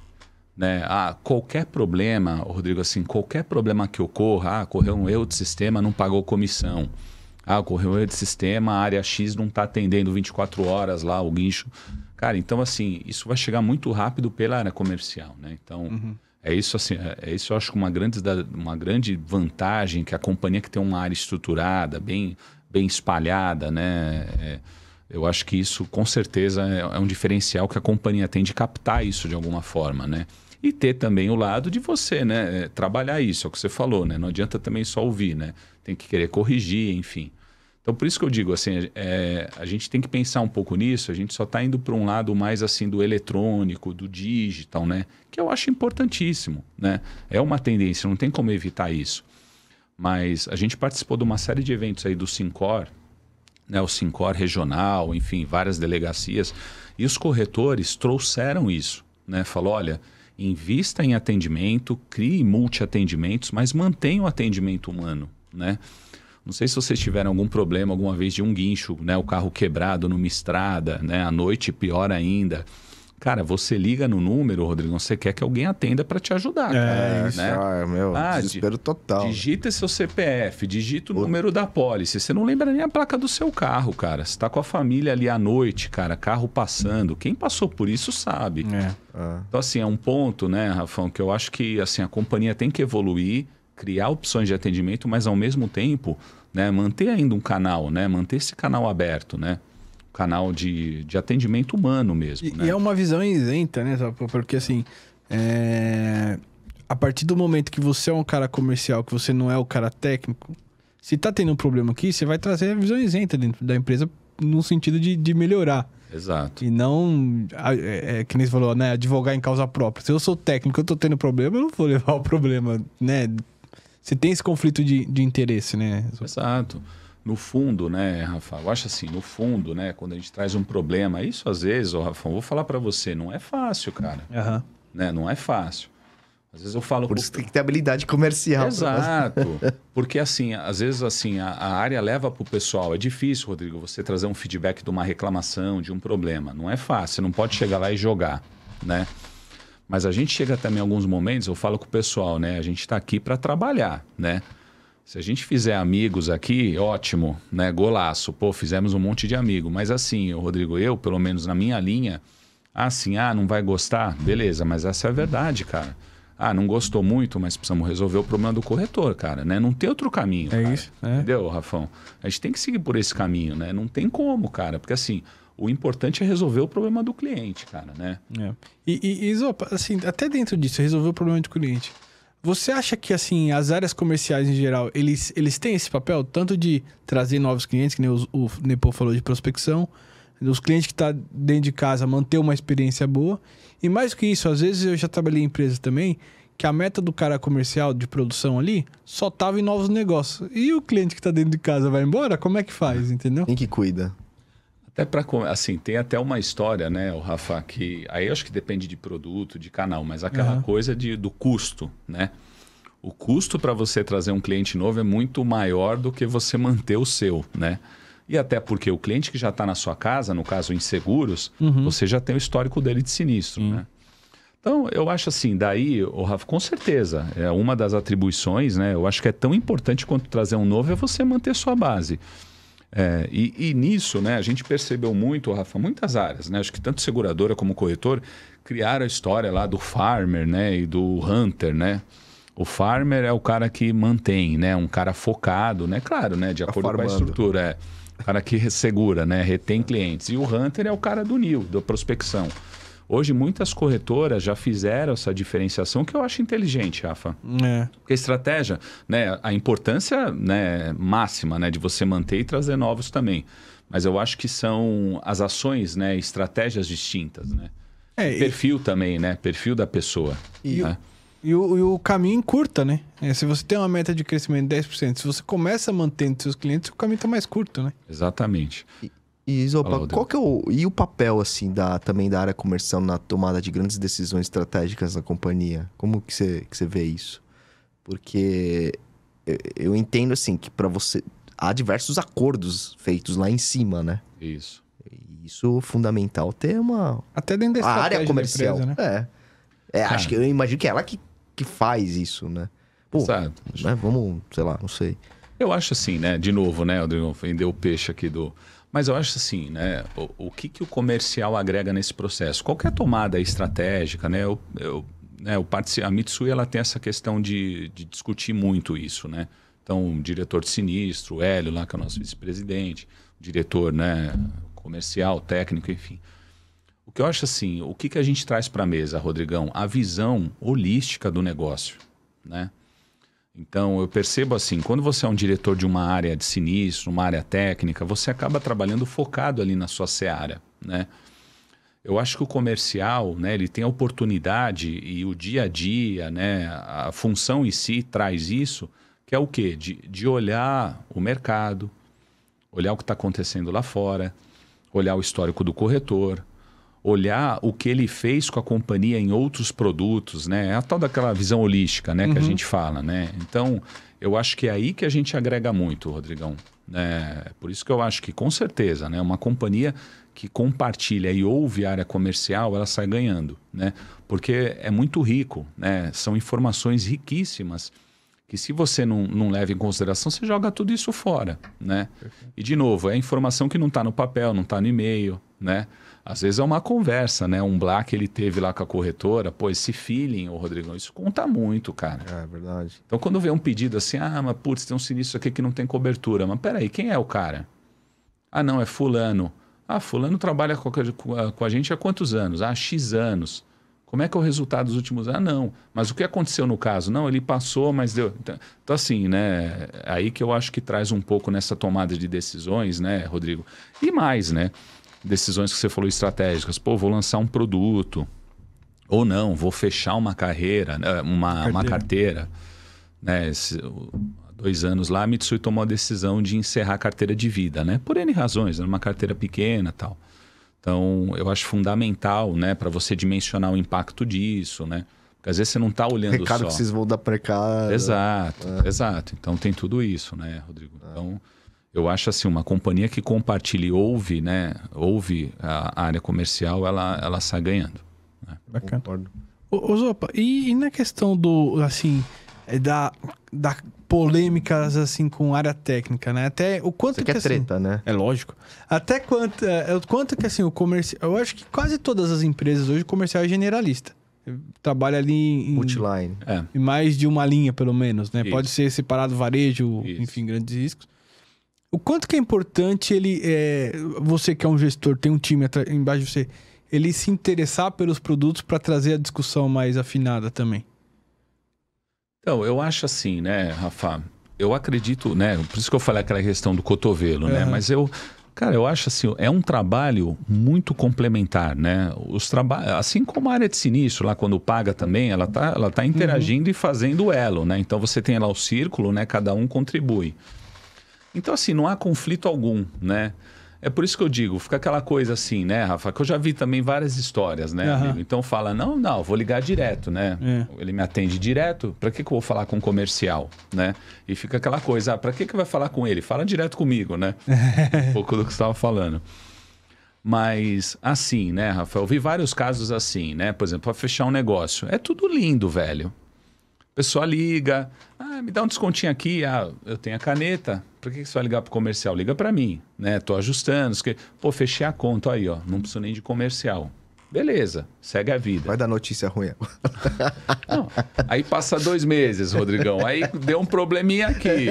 né? Qualquer problema, Rodrigo, assim, qualquer problema que ocorra, ocorreu um erro de sistema, não pagou comissão. Ocorreu um erro de sistema, a área X não está atendendo 24 horas lá, o guincho... Cara, então assim, isso vai chegar muito rápido pela área comercial, né? Então, é isso assim, isso eu acho uma grande vantagem que a companhia que tem uma área estruturada, bem espalhada, né? Eu acho que isso, com certeza, é um diferencial que a companhia tem de captar isso de alguma forma, né? E ter também o lado de você, né? Trabalhar isso, é o que você falou, né? Não adianta também só ouvir, né? Tem que querer corrigir, enfim. Então, por isso que eu digo, assim, a gente tem que pensar um pouco nisso, a gente só está indo para um lado mais, assim, do eletrônico, do digital, né? Que eu acho importantíssimo, né? É uma tendência, não tem como evitar isso. Mas a gente participou de uma série de eventos aí do Syncor, né, o Sincor regional, enfim, várias delegacias. E os corretores trouxeram isso, né? Falou, olha, invista em atendimento, crie multi-atendimentos, mas mantenha o atendimento humano, né? Não sei se vocês tiveram algum problema alguma vez de um guincho, né? O carro quebrado numa estrada, né? À noite, pior ainda. Cara, você liga no número, Rodrigo, você quer que alguém atenda para te ajudar. Isso, né? Meu, desespero total. Digita seu CPF, digita o número da pólice. Você não lembra nem a placa do seu carro, cara. Você está com a família ali à noite, cara, carro passando. Quem passou por isso sabe. Então, assim, é um ponto, né, Rafão, que eu acho que assim, a companhia tem que evoluir, criar opções de atendimento, mas ao mesmo tempo, né, manter ainda um canal, né? Manter esse canal aberto, né? Canal de atendimento humano mesmo. Né? E é uma visão isenta, né? Porque assim, a partir do momento que você é um cara comercial, que você não é o cara técnico, se tá tendo um problema aqui, você vai trazer a visão isenta dentro da empresa no sentido de melhorar. Exato. E não, que nem você falou, né? Advogar em causa própria. Se eu sou técnico, eu tô tendo problema, eu não vou levar o problema, né? Você tem esse conflito de interesse, né? Exato. No fundo, né, Rafa? Eu acho assim, no fundo, né, quando a gente traz um problema, isso às vezes, Rafa, vou falar para você, não é fácil, cara. Né? Não é fácil. Às vezes eu falo... Por isso tem que ter habilidade comercial. Exato. Porque assim, às vezes assim, a área leva para o pessoal. É difícil, Rodrigo, você trazer um feedback de uma reclamação, de um problema. Não é fácil, você não pode chegar lá e jogar, né? Mas a gente chega também em alguns momentos, eu falo com o pessoal, né? A gente está aqui para trabalhar, né? Se a gente fizer amigos aqui, ótimo, né? Golaço. Pô, fizemos um monte de amigo. Mas assim, Rodrigo, eu, pelo menos na minha linha, não vai gostar? Beleza, mas essa é a verdade, cara. Não gostou muito, mas precisamos resolver o problema do corretor, cara, né? Não tem outro caminho, cara. Isso. Entendeu, Rafão? A gente tem que seguir por esse caminho, né? Não tem como, cara. Porque assim, o importante é resolver o problema do cliente, cara, né? E Zopa, assim, até dentro disso, resolver o problema do cliente. Você acha que, assim, as áreas comerciais em geral, eles têm esse papel tanto de trazer novos clientes, que nem o Nepo falou, de prospecção, os clientes que estão dentro de casa, manter uma experiência boa. E mais do que isso, às vezes eu já trabalhei em empresas também, que a meta do cara comercial de produção ali só estava em novos negócios. E o cliente que está dentro de casa vai embora, como é que faz, entendeu? Quem que cuida? Até para assim, tem até uma história, né, o Rafa, que aí eu acho que depende de produto, de canal, mas aquela coisa do custo, né? O custo para você trazer um cliente novo é muito maior do que você manter o seu, né? E até porque o cliente que já está na sua casa, no caso em seguros, você já tem o histórico dele de sinistro, né? Então, eu acho assim, daí, o Rafa, com certeza, é uma das atribuições, né? Eu acho que é tão importante quanto trazer um novo é você manter sua base. E nisso, né, a gente percebeu muito, Rafa, muitas áreas, né? Acho que tanto seguradora como corretor criaram a história lá do farmer, né, e do hunter, né? O farmer é o cara que mantém, né, um cara focado, né, claro, né, de acordo com a estrutura, o cara que segura, né, retém clientes. E o hunter é o cara do NIL, da prospecção. Hoje, muitas corretoras já fizeram essa diferenciação, que eu acho inteligente, Rafa. Porque a estratégia, né, a importância, né, máxima, né, de você manter e trazer novos também. Mas eu acho que são as ações, né, estratégias distintas, né? Perfil também, né? Perfil da pessoa. Né? E o caminho encurta, né? Se você tem uma meta de crescimento de 10%, se você começa mantendo seus clientes, o caminho está mais curto, né? Exatamente. E Zopa, qual que é o papel, assim, também da área comercial na tomada de grandes decisões estratégicas na companhia? Como que você vê isso? Porque eu entendo, assim, que para você... Há diversos acordos feitos lá em cima, né? Isso. E isso é fundamental ter uma... Até dentro da área comercial, da empresa, né? Acho que eu imagino que é ela que faz isso, né? Pô, exato. Né? Vamos, sei lá, não sei. Eu acho assim, né? De novo, né? Eu vendeu o peixe aqui do... Mas eu acho assim, né? O que o comercial agrega nesse processo? Qualquer tomada estratégica, né? A Mitsui, ela tem essa questão de discutir muito isso, né? Então, o diretor de sinistro, o Hélio lá, que é o nosso vice-presidente, o diretor, né, comercial, técnico, enfim. O que eu acho assim, o que a gente traz para a mesa, Rodrigão? A visão holística do negócio, né? Então, eu percebo assim, quando você é um diretor de uma área de sinistro, uma área técnica, você acaba trabalhando focado ali na sua seara, né? Eu acho que o comercial, né, ele tem a oportunidade e o dia a dia, né, a função em si traz isso, que é o quê? De olhar o mercado, Olhar o que está acontecendo lá fora, olhar o histórico do corretor, olhar o que ele fez com a companhia em outros produtos, né? É a tal daquela visão holística, né, que a gente fala, né? Então, eu acho que é aí que a gente agrega muito, Rodrigão. Por isso que eu acho que, com certeza, né, uma companhia que compartilha e ouve a área comercial, ela sai ganhando, né? Porque é muito rico, né? São informações riquíssimas que, se você não leva em consideração, você joga tudo isso fora, né? Perfeito. E, de novo, é informação que não está no papel, não está no e-mail, né? Às vezes é uma conversa, né? Um blá que ele teve lá com a corretora. Pô, esse feeling, ô Rodrigão, isso conta muito, cara. É verdade. Então, quando vê um pedido assim, mas putz, tem um sinistro aqui que não tem cobertura. Mas peraí, quem é o cara? Ah, não, é fulano. Ah, fulano trabalha com a gente há quantos anos? Ah, X anos. Como é que é o resultado dos últimos anos? Ah, não. Mas o que aconteceu no caso? Não, ele passou, mas deu... Então, assim, né? Aí que eu acho que traz um pouco nessa tomada de decisões, né, Rodrigo? E mais, né? Decisões que você falou estratégicas. Pô, vou lançar um produto. Ou não, vou fechar uma carreira, uma carteira. Né? Há 2 anos lá, a Mitsui tomou a decisão de encerrar a carteira de vida, né? Por N razões, era uma carteira pequena e tal. Então, eu acho fundamental, né, para você dimensionar o impacto disso, né? Porque às vezes você não está olhando só... Recado que vocês vão dar para cá. Exato, exato. Então, tem tudo isso, né, Rodrigo? Então, eu acho assim, uma companhia que compartilha e ouve, né, ouve a área comercial, ela sai ganhando. Né? Bacana. Ô Zopa, e na questão do, assim, da polêmicas, assim, com área técnica, né? Até o quanto Você quer treta, assim, né? É lógico. Até quanto que, assim, o comercial... Eu acho que quase todas as empresas hoje, o comercial é generalista. Trabalha ali em... Multiline. Em mais de uma linha, pelo menos, né? Isso. Pode ser separado varejo, enfim, grandes riscos. O quanto que é importante você que é um gestor, tem um time embaixo de você, ele se interessar pelos produtos para trazer a discussão mais afinada também? Então, eu acho assim, né, Rafa? Eu acredito, né? Por isso que eu falei aquela questão do cotovelo, né? Mas eu acho assim, é um trabalho muito complementar, né? Assim como a área de sinistro, lá quando paga também, ela tá interagindo e fazendo elo, né? Então você tem lá o círculo, né? Cada um contribui. Então, assim, não há conflito algum, né? É por isso que eu digo, fica aquela coisa assim, né, Rafa? Que eu já vi também várias histórias, né, amigo? Então fala, não, vou ligar direto, né? Ele me atende direto, para que eu vou falar com o comercial, né? E fica aquela coisa, para que vai falar com ele? Fala direto comigo, né? Um pouco do que você estava falando. Mas assim, né, Rafa? Eu vi vários casos assim, né? Por exemplo, para fechar um negócio. É tudo lindo, velho. A pessoa liga, me dá um descontinho aqui, eu tenho a caneta, por que você vai ligar para o comercial? Liga para mim, né? Tô ajustando, pô, fechei a conta aí, ó, não preciso nem de comercial. Beleza, segue a vida. Vai dar notícia ruim. Não, aí passa 2 meses, Rodrigão, aí deu um probleminha aqui.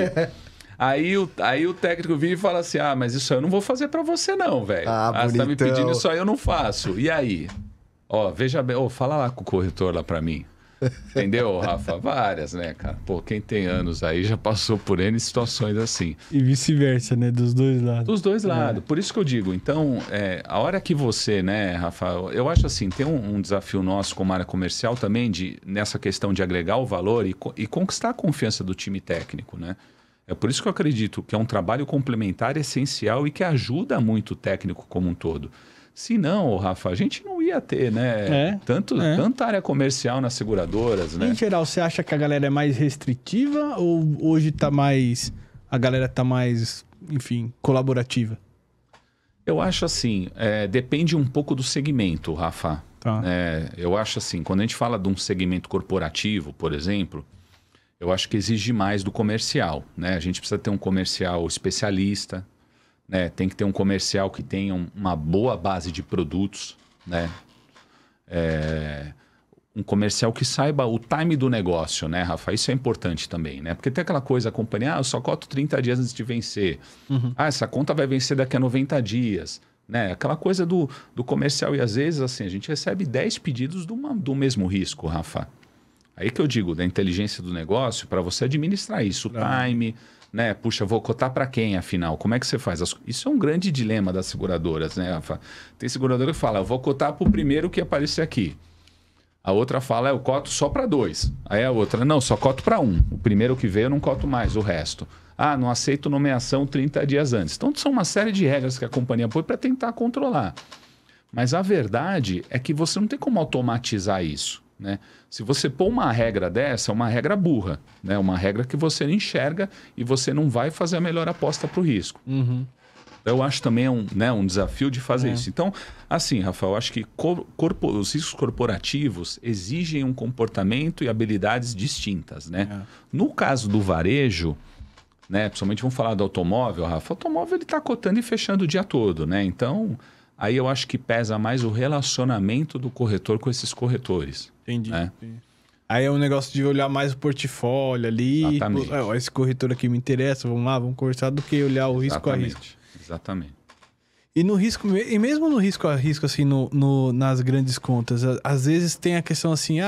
Aí o técnico vira e fala assim, mas isso aí eu não vou fazer para você não, velho. Você tá me pedindo isso aí, eu não faço. E aí? Ó, veja bem, fala lá com o corretor lá para mim. Entendeu, Rafa? Várias, né, cara? Pô, quem tem anos aí já passou por N situações assim. E vice-versa, né? Dos dois lados. Dos dois lados. Por isso que eu digo, então, a hora que você, né, Rafa, eu acho assim, tem um desafio nosso como área comercial também, nessa questão de agregar o valor e conquistar a confiança do time técnico, né? É por isso que eu acredito que é um trabalho complementar essencial e que ajuda muito o técnico como um todo. Se não, Rafa, a gente não ia ter, né? Tanta área comercial nas seguradoras, né? Em geral, você acha que a galera é mais restritiva ou hoje a galera tá mais, enfim, colaborativa? Eu acho assim, depende um pouco do segmento, Rafa. Tá. Eu acho assim, quando a gente fala de um segmento corporativo, por exemplo, eu acho que exige mais do comercial, né? A gente precisa ter um comercial especialista, né? Tem que ter um comercial que tenha uma boa base de produtos, né? Um comercial que saiba o time do negócio, né, Rafa? Isso é importante também, né? Porque tem aquela coisa, a companhia, eu só coto 30 dias antes de vencer. Essa conta vai vencer daqui a 90 dias. Né? Aquela coisa do comercial. E às vezes, assim, a gente recebe 10 pedidos do mesmo risco, Rafa. Aí que eu digo, da inteligência do negócio, para você administrar isso, o time... Né? Puxa, vou cotar para quem, afinal? Como é que você faz? Isso é um grande dilema das seguradoras, né, Rafa? Tem seguradora que fala, eu vou cotar para o primeiro que aparecer aqui. A outra fala, eu coto só para 2. Aí a outra, não, só coto para 1. O primeiro que veio eu não coto mais, o resto. não aceito nomeação 30 dias antes. Então, são uma série de regras que a companhia põe para tentar controlar. Mas a verdade é que você não tem como automatizar isso, né? Se você pôr uma regra dessa, é uma regra burra, né? Uma regra que você não enxerga e você não vai fazer a melhor aposta para o risco. Uhum. Eu acho também um desafio de fazer isso. Então, assim, Rafael, eu acho que os riscos corporativos exigem um comportamento e habilidades distintas, né? No caso do varejo, né, principalmente vamos falar do automóvel, Rafa, o automóvel ele está cotando e fechando o dia todo, né? Então, aí eu acho que pesa mais o relacionamento do corretor com esses corretores. Entendi. Né? Aí é um negócio de olhar mais o portfólio ali. Exatamente. Esse corretor aqui me interessa, vamos lá, vamos conversar, do que olhar o risco a risco. Exatamente. E no risco, e mesmo no risco a risco, assim, nas grandes contas, às vezes tem a questão assim,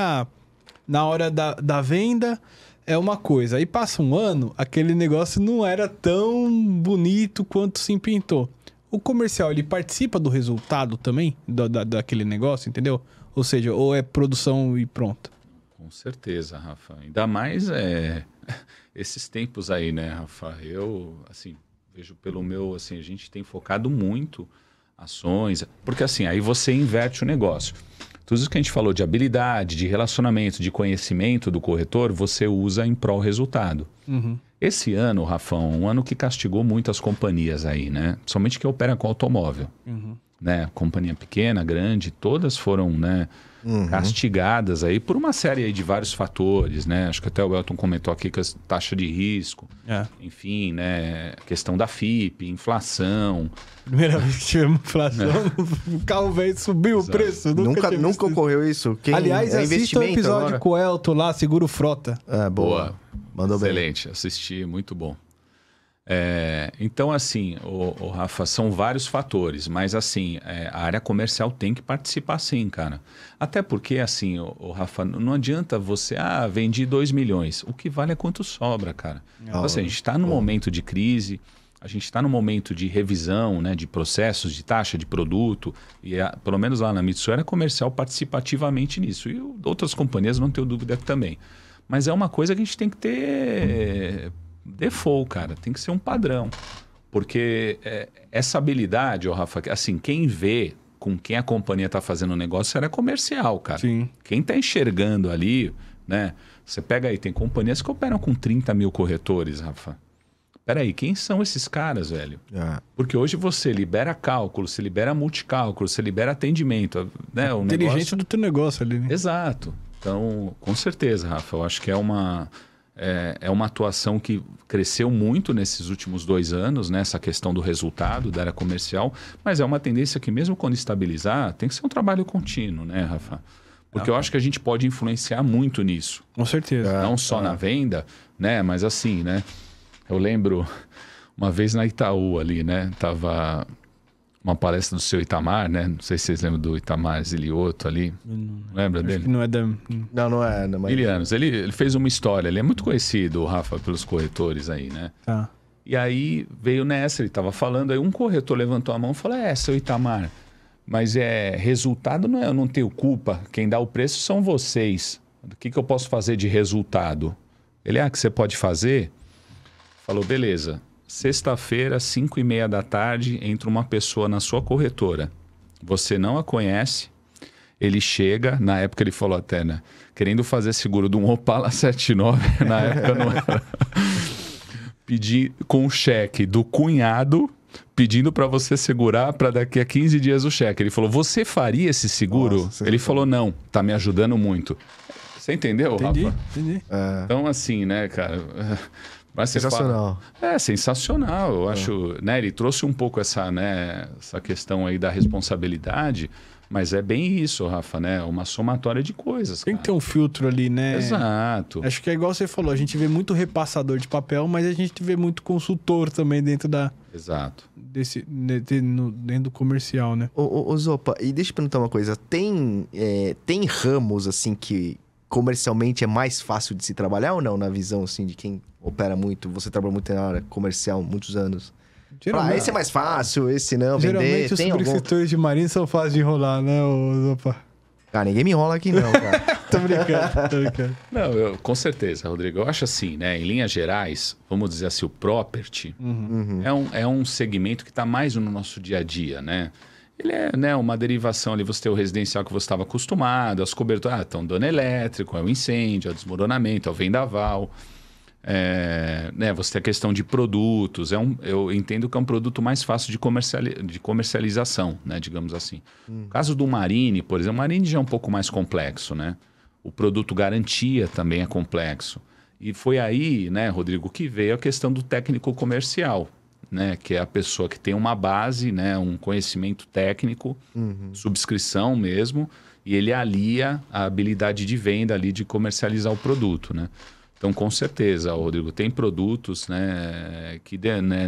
na hora da venda é uma coisa. Aí passa um ano, aquele negócio não era tão bonito quanto se pintou. O comercial, ele participa do resultado também, daquele negócio, entendeu? Ou seja, ou é produção e pronto. Com certeza, Rafa. Ainda mais esses tempos aí, né, Rafa? Eu, assim, vejo pelo meu, assim, a gente tem focado muito ações, porque assim, aí você inverte o negócio. Tudo isso que a gente falou de habilidade, de relacionamento, de conhecimento do corretor, você usa em prol resultado. Uhum. Esse ano, Rafão, um ano que castigou muito as companhias aí, né? Somente que operam com automóvel. Uhum. Né? Companhia pequena, grande, todas foram, né, castigadas aí por uma série aí de vários fatores, né? Acho que até o Elton comentou aqui que a taxa de risco, enfim, né? Questão da FIP, inflação. Primeira vez que tivemos inflação, o carro velho subiu o preço. Nunca ocorreu isso. Aliás, assista o episódio agora com o Elton lá, Seguro Frota. Boa. Mandou bem. Excelente, assisti, muito bom. Então, assim, o Rafa, são vários fatores, mas assim, a área comercial tem que participar sim, cara. Até porque, assim, o Rafa, não adianta você, vendi 2 milhões. O que vale é quanto sobra, cara. Então, assim, a gente está num momento de crise, a gente está num momento de revisão, né, de processos, de taxa, de produto, e pelo menos lá na Mitsui era comercial participativamente nisso. E outras companhias, não tenho dúvida que também. Mas é uma coisa que a gente tem que ter default, cara. Tem que ser um padrão. Porque essa habilidade, Rafa, assim, quem vê com quem a companhia está fazendo o negócio era comercial, cara. Sim. Quem está enxergando ali, né? Você pega aí, tem companhias que operam com 30 mil corretores, Rafa. Peraí, quem são esses caras, velho? Porque hoje você libera cálculo, você libera multicálculo, você libera atendimento, né? O inteligente do teu negócio ali, né? Exato. Então, com certeza, Rafa, eu acho que é uma atuação que cresceu muito nesses últimos 2 anos, né? Essa questão do resultado da área comercial, mas é uma tendência que mesmo quando estabilizar, tem que ser um trabalho contínuo, né, Rafa? Porque eu acho que a gente pode influenciar muito nisso. Com certeza. Não só na venda, né? Mas assim, né? Eu lembro uma vez na Itaú ali, né? Tava uma palestra do seu Itamar, né? Não sei se vocês lembram do Itamar Zilioto ali. Lembra dele? Acho que não é da... Não é. Milianos. Ele fez uma história. Ele é muito conhecido, o Rafa, pelos corretores aí, né? E aí veio nessa, ele estava falando, aí um corretor levantou a mão e falou, seu Itamar, mas resultado não eu não tenho culpa. Quem dá o preço são vocês. O que eu posso fazer de resultado? Ele, que você pode fazer? Falou, beleza. Sexta-feira, 5:30 da tarde, entra uma pessoa na sua corretora. Você não a conhece. Ele chega, na época ele falou até, né? Querendo fazer seguro de um Opala 79, na época não era. Pedir com o cheque do cunhado, pedindo para você segurar para daqui a 15 dias o cheque. Ele falou, você faria esse seguro? Nossa, ele falou, não, tá me ajudando muito. Você entendeu, Rafa? Entendi. Então, assim, né, cara... Mas sensacional. Sensacional. Eu acho, né? Ele trouxe um pouco essa questão aí da responsabilidade, mas é bem isso, Rafa, né? Uma somatória de coisas. Tem que ter um filtro ali, né? Exato. Acho que é igual você falou, a gente vê muito repassador de papel, mas a gente vê muito consultor também dentro da... Exato. Dentro do comercial, né? Ô Zopa, e deixa eu perguntar uma coisa. Tem ramos, assim, que comercialmente é mais fácil de se trabalhar ou não? Na visão, assim, de quem opera muito, você trabalha muito na área comercial, muitos anos. Esse é mais fácil, esse não, geralmente vender. Os subscritores de marinha são fáceis de enrolar, né, Zopa? Ah, ninguém me enrola aqui não, cara. Tô brincando. Não, com certeza, Rodrigo. Eu acho assim, né? Em linhas gerais, vamos dizer assim, o property é um segmento que está mais no nosso dia a dia, né? Ele é, né, uma derivação ali, você tem o residencial que você estava acostumado, as coberturas, então dano elétrico, é o incêndio, é o desmoronamento, é o vendaval. Né, você tem a questão de produtos, eu entendo que é um produto mais fácil de comercialização, né, digamos assim. No caso do Marine, por exemplo, o Marine já é um pouco mais complexo, né? O produto garantia também é complexo. E foi aí, né, Rodrigo, que veio a questão do técnico comercial, né, que é a pessoa que tem uma base, né, um conhecimento técnico, subscrição mesmo, e ele alia a habilidade de venda ali de comercializar o produto, né? Então, com certeza, Rodrigo, tem produtos, né, que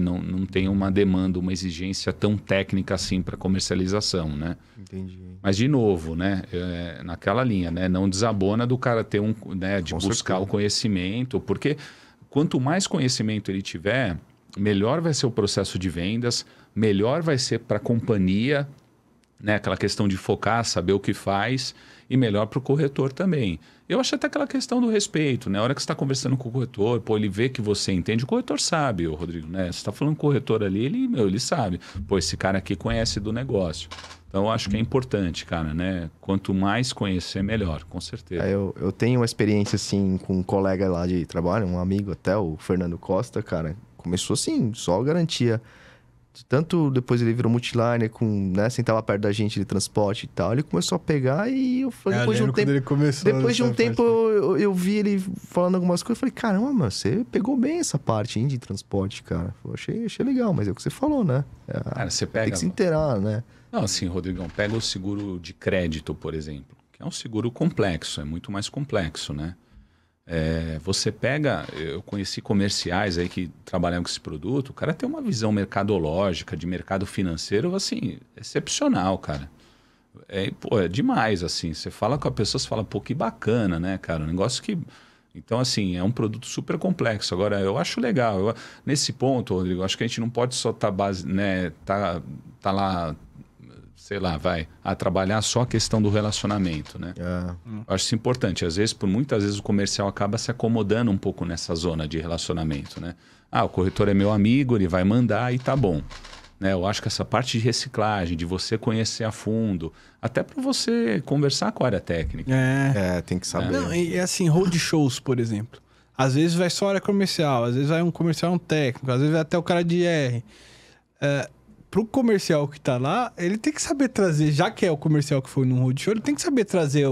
não tem uma demanda, uma exigência tão técnica assim para comercialização, né? Entendi. Mas, de novo, né, naquela linha, né, não desabona do cara ter né, de Com buscar certeza. o conhecimento, porque quanto mais conhecimento ele tiver, melhor vai ser o processo de vendas, melhor vai ser para a companhia, né, aquela questão de focar, saber o que faz, e melhor para o corretor também. Eu acho até aquela questão do respeito, né? A hora que você está conversando com o corretor, pô, ele vê que você entende, o corretor sabe, Rodrigo, né? Você está falando com o corretor ali, ele sabe. Pô, esse cara aqui conhece do negócio. Então, eu acho que é importante, cara, né? Quanto mais conhecer, melhor, com certeza. Eu tenho uma experiência, assim, com um colega lá de trabalho, um amigo até, o Fernando Costa, cara. Começou assim, só garantia. Tanto depois ele virou multiliner, né, sentava perto da gente de transporte e tal. Ele começou a pegar e eu falei, depois de um tempo. Depois de um tempo eu vi ele falando algumas coisas. Eu falei, caramba, mano, você pegou bem essa parte hein, de transporte, cara. Eu achei legal, mas é o que você falou, né? Cara, você pega. Tem que se inteirar, né? Não, assim, Rodrigão, pega o seguro de crédito, por exemplo, que é um seguro complexo, é muito mais complexo, né? Você pega, eu conheci comerciais aí que trabalham com esse produto, o cara tem uma visão mercadológica, de mercado financeiro, assim, excepcional, cara. É demais, assim, você fala com a pessoa, você fala, pô, que bacana, né, cara, um negócio que... Então, assim, é um produto super complexo. Agora, eu acho legal, nesse ponto, Rodrigo, acho que a gente não pode só estar tá lá... sei lá, a trabalhar só a questão do relacionamento, né? Eu acho isso importante. Muitas vezes o comercial acaba se acomodando um pouco nessa zona de relacionamento, né? O corretor é meu amigo, ele vai mandar e tá bom. Né? Eu acho que essa parte de reciclagem, de você conhecer a fundo, até para você conversar com a área técnica. Tem que saber. Não, e assim, road shows, por exemplo. Às vezes vai só área comercial, às vezes vai um comercial um técnico, às vezes vai até o cara de R. Pro comercial que tá lá, ele tem que saber trazer, já que é o comercial que foi no roadshow, ele tem que saber trazer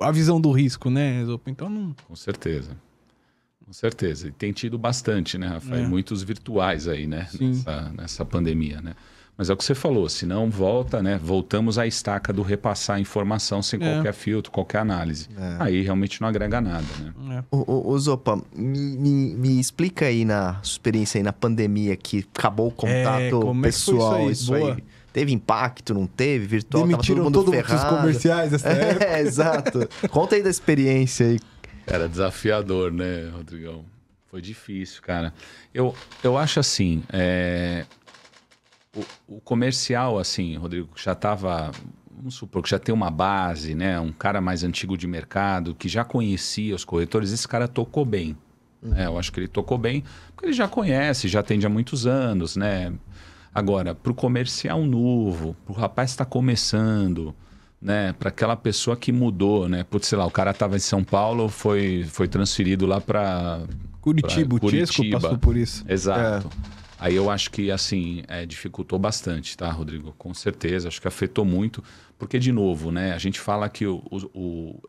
a visão do risco, né, Zopo? Então não... Com certeza. Com certeza. E tem tido bastante, né, Rafael? Muitos virtuais aí, né? Nessa pandemia, né? Mas é o que você falou, se não voltamos à estaca do repassar a informação sem qualquer filtro, qualquer análise. Aí realmente não agrega nada, né? Ô Zopa, me explica aí na experiência aí na pandemia que acabou o contato pessoal, isso aí. Teve impacto, não teve? Virtual, demitiram tava todo mundo ferrado. Os comerciais dessa época. Exato. Conta aí da experiência aí. Era desafiador, né, Rodrigão? Foi difícil, cara. Eu acho assim... O comercial, assim, Rodrigo, já estava, vamos supor que já tem uma base, né? Um cara mais antigo de mercado, que já conhecia os corretores, esse cara tocou bem. Né? Eu acho que ele tocou bem, porque ele já conhece, já atende há muitos anos, né? Agora, para o comercial novo, para o rapaz que está começando, né? Para aquela pessoa que mudou, né? Putz, sei lá, o cara estava em São Paulo, foi transferido lá para Curitiba. O Chesco passou por isso. Exato. Aí eu acho que, assim, dificultou bastante, tá, Rodrigo? Com certeza, acho que afetou muito. Porque, de novo, né, a gente fala que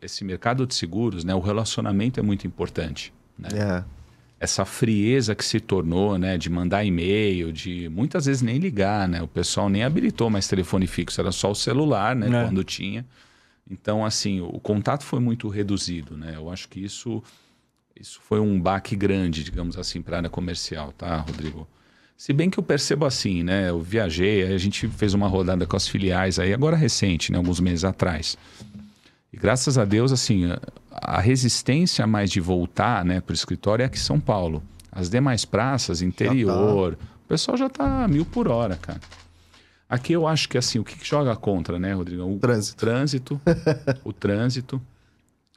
esse mercado de seguros, né, o relacionamento é muito importante. Né? Essa frieza que se tornou, né, de mandar e-mail, de muitas vezes nem ligar, né? O pessoal nem habilitou mais telefone fixo, era só o celular, né, quando tinha. Então, assim, o contato foi muito reduzido, né? Eu acho que isso foi um baque grande, digamos assim, para a área comercial, tá, Rodrigo? Se bem que eu percebo assim, né? Eu viajei, a gente fez uma rodada com as filiais aí, agora recente, né? Alguns meses atrás. E graças a Deus, assim, a resistência mais de voltar, né, para o escritório é aqui em São Paulo. As demais praças, interior, o pessoal já tá 1000 por hora, cara. Aqui eu acho que assim, o que joga contra, né, Rodrigo? O trânsito. O trânsito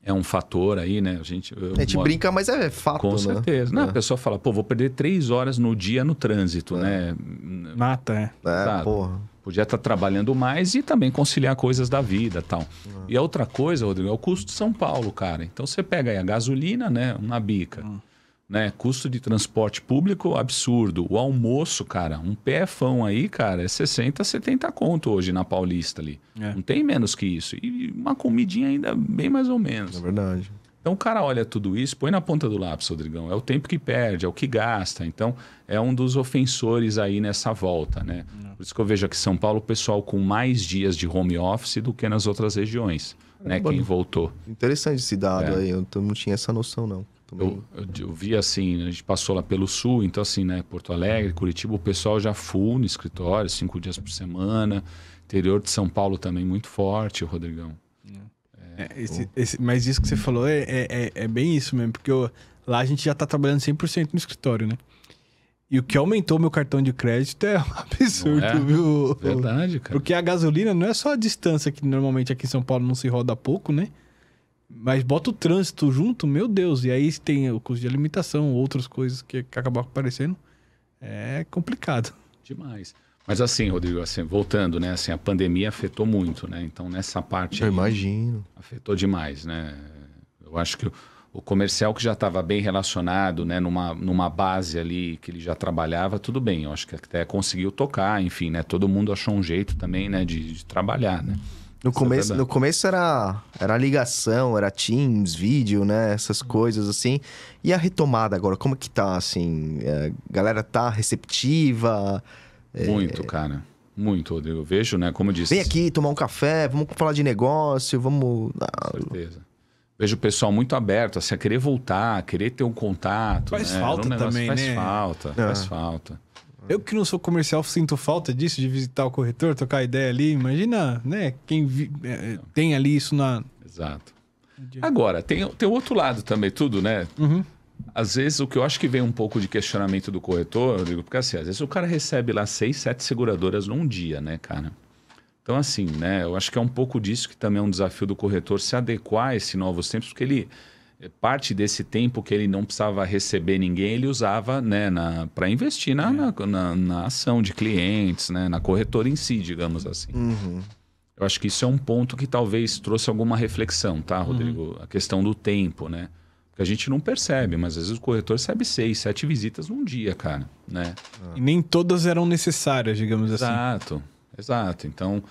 é um fator aí, né? A gente brinca, mas é fato, com certeza. Não, a pessoa fala, pô, vou perder 3 horas no dia no trânsito, né? Mata, porra. Podia estar trabalhando mais e também conciliar coisas da vida e tal. E a outra coisa, Rodrigo, é o custo de São Paulo, cara. Então você pega aí a gasolina, né? Uma bica. Né? Custo de transporte público absurdo. O almoço, cara, um PFão aí, cara, é 60, 70 conto hoje na Paulista ali. Não tem menos que isso. E uma comidinha ainda bem mais ou menos. É verdade. Então o cara olha tudo isso, põe na ponta do lápis, Rodrigão. É o tempo que perde, é o que gasta. Então é um dos ofensores aí nessa volta, né? Por isso que eu vejo aqui em São Paulo o pessoal com mais dias de home office do que nas outras regiões, né? Quem voltou. Interessante esse dado aí, eu não tinha essa noção não. Eu vi assim, a gente passou lá pelo sul, então assim, né, Porto Alegre, Curitiba, o pessoal já full no escritório, 5 dias por semana. Interior de São Paulo também muito forte, Rodrigão. Mas isso que você falou é bem isso mesmo, porque lá a gente já tá trabalhando 100% no escritório, né? E o que aumentou meu cartão de crédito é um absurdo, viu? Verdade, cara. Porque a gasolina não é só a distância que normalmente aqui em São Paulo não se roda pouco, né? Mas bota o trânsito junto, meu Deus. E aí tem o custo de alimentação, outras coisas que acabam aparecendo. É complicado. Demais. Mas assim, Rodrigo, assim, voltando, né? Assim, a pandemia afetou muito, né? Então, nessa parte... Eu imagino. Afetou demais, né? Eu acho que o comercial que já estava bem relacionado, né? Numa base ali que ele já trabalhava, tudo bem. Eu acho que até conseguiu tocar, enfim, né? Todo mundo achou um jeito também, né? De trabalhar, né? No começo era ligação, era Teams, vídeo, né? Essas coisas assim. E a retomada agora, como que tá, assim? A galera tá receptiva? Muito, cara. Muito, Rodrigo. Eu vejo, né? Como eu disse... Vem aqui tomar um café, vamos falar de negócio, vamos... Com certeza. Vejo o pessoal muito aberto, assim, a querer voltar, a querer ter um contato. Faz falta também, né? Faz falta. Eu que não sou comercial sinto falta disso, de visitar o corretor, trocar ideia ali. Imagina, né? Quem tem ali isso na... Exato. Agora, tem o outro lado também, tudo, né? Às vezes, o que eu acho que vem um pouco de questionamento do corretor, eu digo, porque assim, às vezes o cara recebe lá 6, 7 seguradoras num dia, né, cara? Então, assim, né? Eu acho que é um pouco disso que também é um desafio do corretor se adequar a esses novos tempos, porque ele... Parte desse tempo que ele não precisava receber ninguém, ele usava, né, para investir na ação de clientes, né, na corretora em si, digamos assim. Eu acho que isso é um ponto que talvez trouxe alguma reflexão, tá, Rodrigo? A questão do tempo, né? Porque a gente não percebe, mas às vezes o corretor recebe 6, 7 visitas num dia, cara, né? E nem todas eram necessárias, digamos assim. Exato. Então...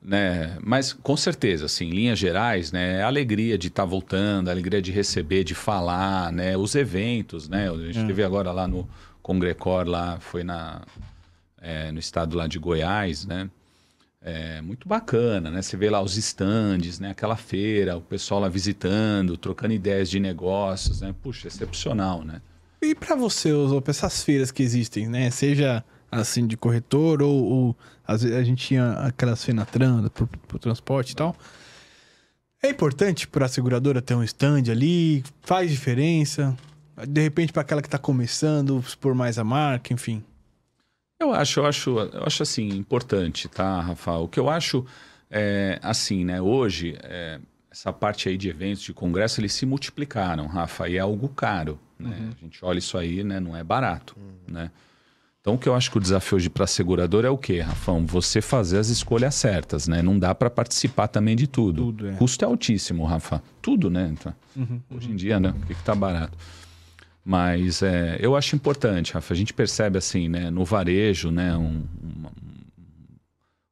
Né? Mas com certeza, assim, em linhas gerais, né, a alegria de estar voltando, a alegria de receber, de falar, né, os eventos, né, a gente teve agora lá no Congrecor, lá foi no estado lá de Goiás, né, muito bacana, né, você vê lá os estandes, né, aquela feira, o pessoal lá visitando, trocando ideias de negócios, né, puxa, excepcional, né. E para você, Osopo, essas feiras que existem, né, seja assim de corretor ou às vezes a gente tinha aquelas Fenatran pro transporte e tal. É importante para a seguradora ter um stand ali, faz diferença. De repente para aquela que está começando, expor mais a marca, enfim. Eu acho assim importante, tá, Rafa? O que eu acho assim, né? Hoje essa parte aí de eventos, de congresso, eles se multiplicaram, Rafa, e é algo caro, né? A gente olha isso aí, né? Não é barato, né? Então, o que eu acho que o desafio hoje para a seguradora é o quê, Rafão? Você fazer as escolhas certas, né? Não dá para participar também de tudo. O custo é altíssimo, Rafa. Tudo, né? Então, hoje em dia, né? O que está barato? Mas eu acho importante, Rafa. A gente percebe assim, né? No varejo, né?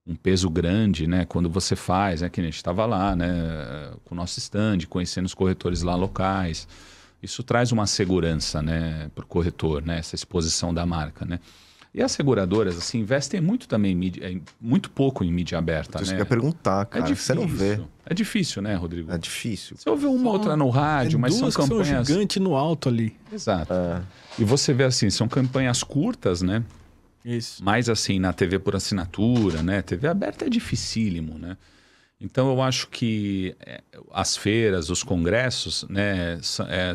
Um peso grande, né? Quando você faz, né? Que a gente estava lá, né? Com o nosso stand, conhecendo os corretores lá locais. Isso traz uma segurança, né? Para o corretor, né? Essa exposição da marca, né? E as seguradoras, assim, investem muito também em mídia, muito pouco em mídia aberta, né? Isso que eu ia perguntar, cara. Você não vê. É difícil, né, Rodrigo? É difícil. Você ouve uma outra no rádio, mas são campanhas... São gigante no alto ali. Exato. E você vê assim, são campanhas curtas, né? Isso. Mais assim, na TV por assinatura, né? TV aberta é dificílimo, né? Então, eu acho que as feiras, os congressos, né,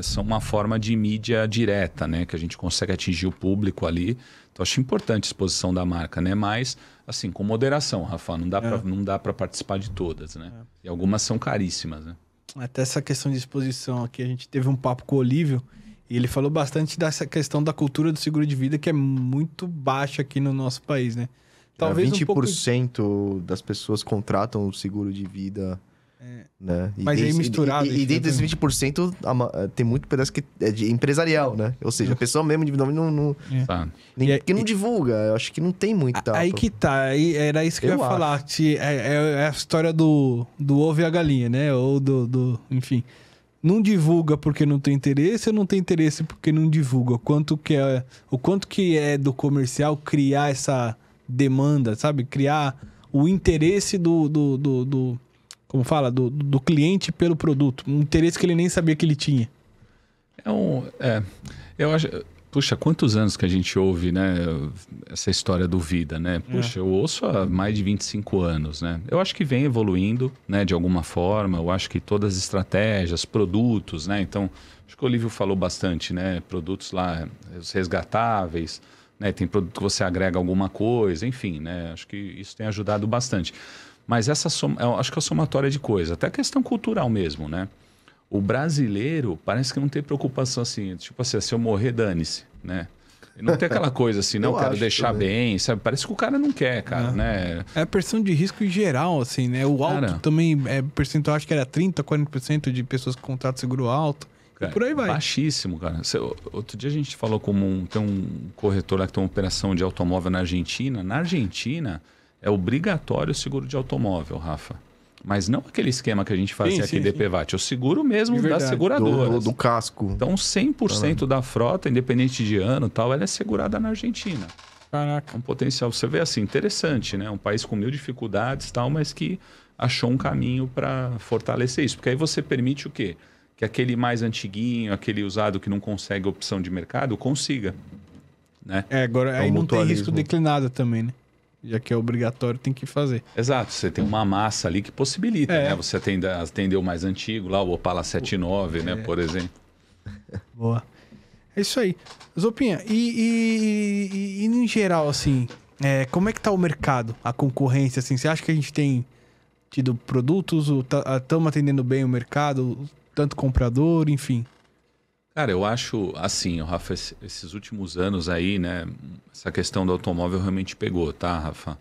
são uma forma de mídia direta, né? Que a gente consegue atingir o público ali. Então, acho importante a exposição da marca, né? Mas, assim, com moderação, Rafa. Não dá para participar de todas, né? E algumas são caríssimas, né? Até essa questão de exposição aqui, a gente teve um papo com o Olívio e ele falou bastante dessa questão da cultura do seguro de vida, que é muito baixa aqui no nosso país, né? Talvez 20% das pessoas contratam o seguro de vida... Né? Mas aí misturado. E dentro desses 20% tem muito pedaço que é de empresarial, né? Ou seja, a pessoa mesmo individualmente que não divulga. Eu acho que não tem muita. Aí que tá. Aí era isso que eu ia falar. É a história do ovo e a galinha, né? Ou enfim. Não divulga porque não tem interesse, ou não tem interesse porque não divulga. O quanto que é do comercial criar essa demanda, sabe? Criar o interesse como fala, do cliente pelo produto. Um interesse que ele nem sabia que ele tinha. Eu acho... Puxa, quantos anos que a gente ouve, né? Essa história do Vida, né? Puxa, eu ouço há mais de 25 anos, né? Eu acho que vem evoluindo, né? De alguma forma. Eu acho que todas as estratégias, produtos, né? Então, acho que o Olívio falou bastante, né? Produtos lá, os resgatáveis, né? Tem produto que você agrega alguma coisa, enfim, né? Acho que isso tem ajudado bastante. Mas eu acho que é a somatória de coisas, até a questão cultural mesmo, né? O brasileiro parece que não tem preocupação assim, tipo assim, se eu morrer, dane-se, né? E não tem aquela coisa assim, não, quero deixar bem, sabe? Parece que o cara não quer, cara, né? É a percepção de risco em geral, assim, né? O alto também, percentual, acho que era 30%, 40% de pessoas que contratam seguro alto. Cara, e por aí vai. Baixíssimo, cara. Outro dia a gente falou tem um corretor lá que tem uma operação de automóvel na Argentina. Na Argentina... É obrigatório o seguro de automóvel, Rafa. Mas não aquele esquema que a gente fazia aqui de DPVAT. É o seguro mesmo das seguradoras. Do casco. Então, 100% da frota, independente de ano e tal, ela é segurada na Argentina. Caraca. Um potencial, você vê assim, interessante, né? Um país com 1000 dificuldades e tal, mas que achou um caminho para fortalecer isso. Porque aí você permite o quê? Que aquele mais antiguinho, aquele usado que não consegue opção de mercado, consiga. Né? Agora aí não tem risco declinado também, né? Já que é obrigatório, tem que fazer. Exato, você tem uma massa ali que possibilita, né? Você atender o mais antigo, lá o Opala 79, né? Por exemplo. Boa. É isso aí. Zopinha, e em geral, assim, como é que tá o mercado, a concorrência, assim? Você acha que a gente tem tido produtos, estamos atendendo bem o mercado, tanto comprador, enfim? Cara, eu acho assim, Rafa, esses últimos anos aí, né? Essa questão do automóvel realmente pegou, tá, Rafa?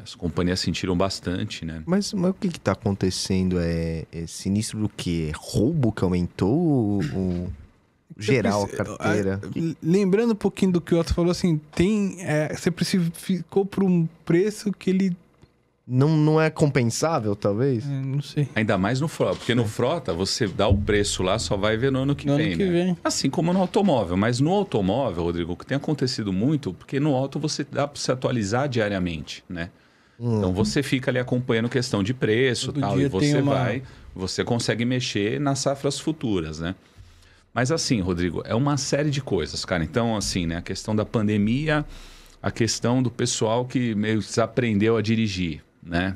As companhias sentiram bastante, né? Mas o que está acontecendo? É sinistro do quê? É roubo que aumentou o geral, a carteira? Lembrando um pouquinho do que o Otto falou, assim, você ficou por um preço que ele... Não é compensável, talvez? Não sei. Ainda mais no frota, porque no frota você dá o preço lá, só vai ver no ano que vem. Assim como no automóvel. Mas no automóvel, Rodrigo, o que tem acontecido muito, porque no auto você dá para se atualizar diariamente, né? Então você fica ali acompanhando questão de preço e tal, e você consegue mexer nas safras futuras, né? Mas assim, Rodrigo, é uma série de coisas, cara. Então, assim, né? A questão da pandemia, a questão do pessoal que meio desaprendeu a dirigir. Né?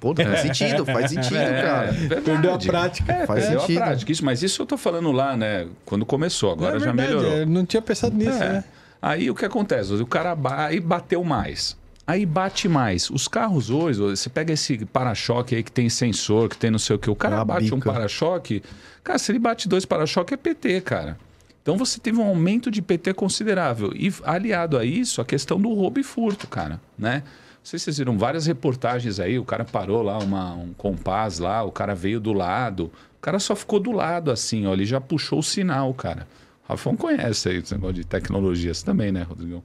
Pô, faz sentido, cara. Perdeu a prática. Faz sentido. A prática. Mas isso eu tô falando lá, né? Quando começou, agora já melhorou. Eu não tinha pensado nisso, né? Aí o que acontece? O cara aí bateu mais. Aí bate mais. Os carros hoje, você pega esse para-choque aí que tem sensor, que tem não sei o que. O cara bate um para-choque. Cara, se ele bate 2 para-choque é PT, cara. Então você teve um aumento de PT considerável. E aliado a isso, a questão do roubo e furto, cara, né? Não sei se vocês viram várias reportagens aí, o cara parou lá, um compás lá, o cara veio do lado, o cara só ficou do lado assim, ó, ele já puxou o sinal, cara. O Rafão conhece aí esse negócio de tecnologias também, né, Rodrigo?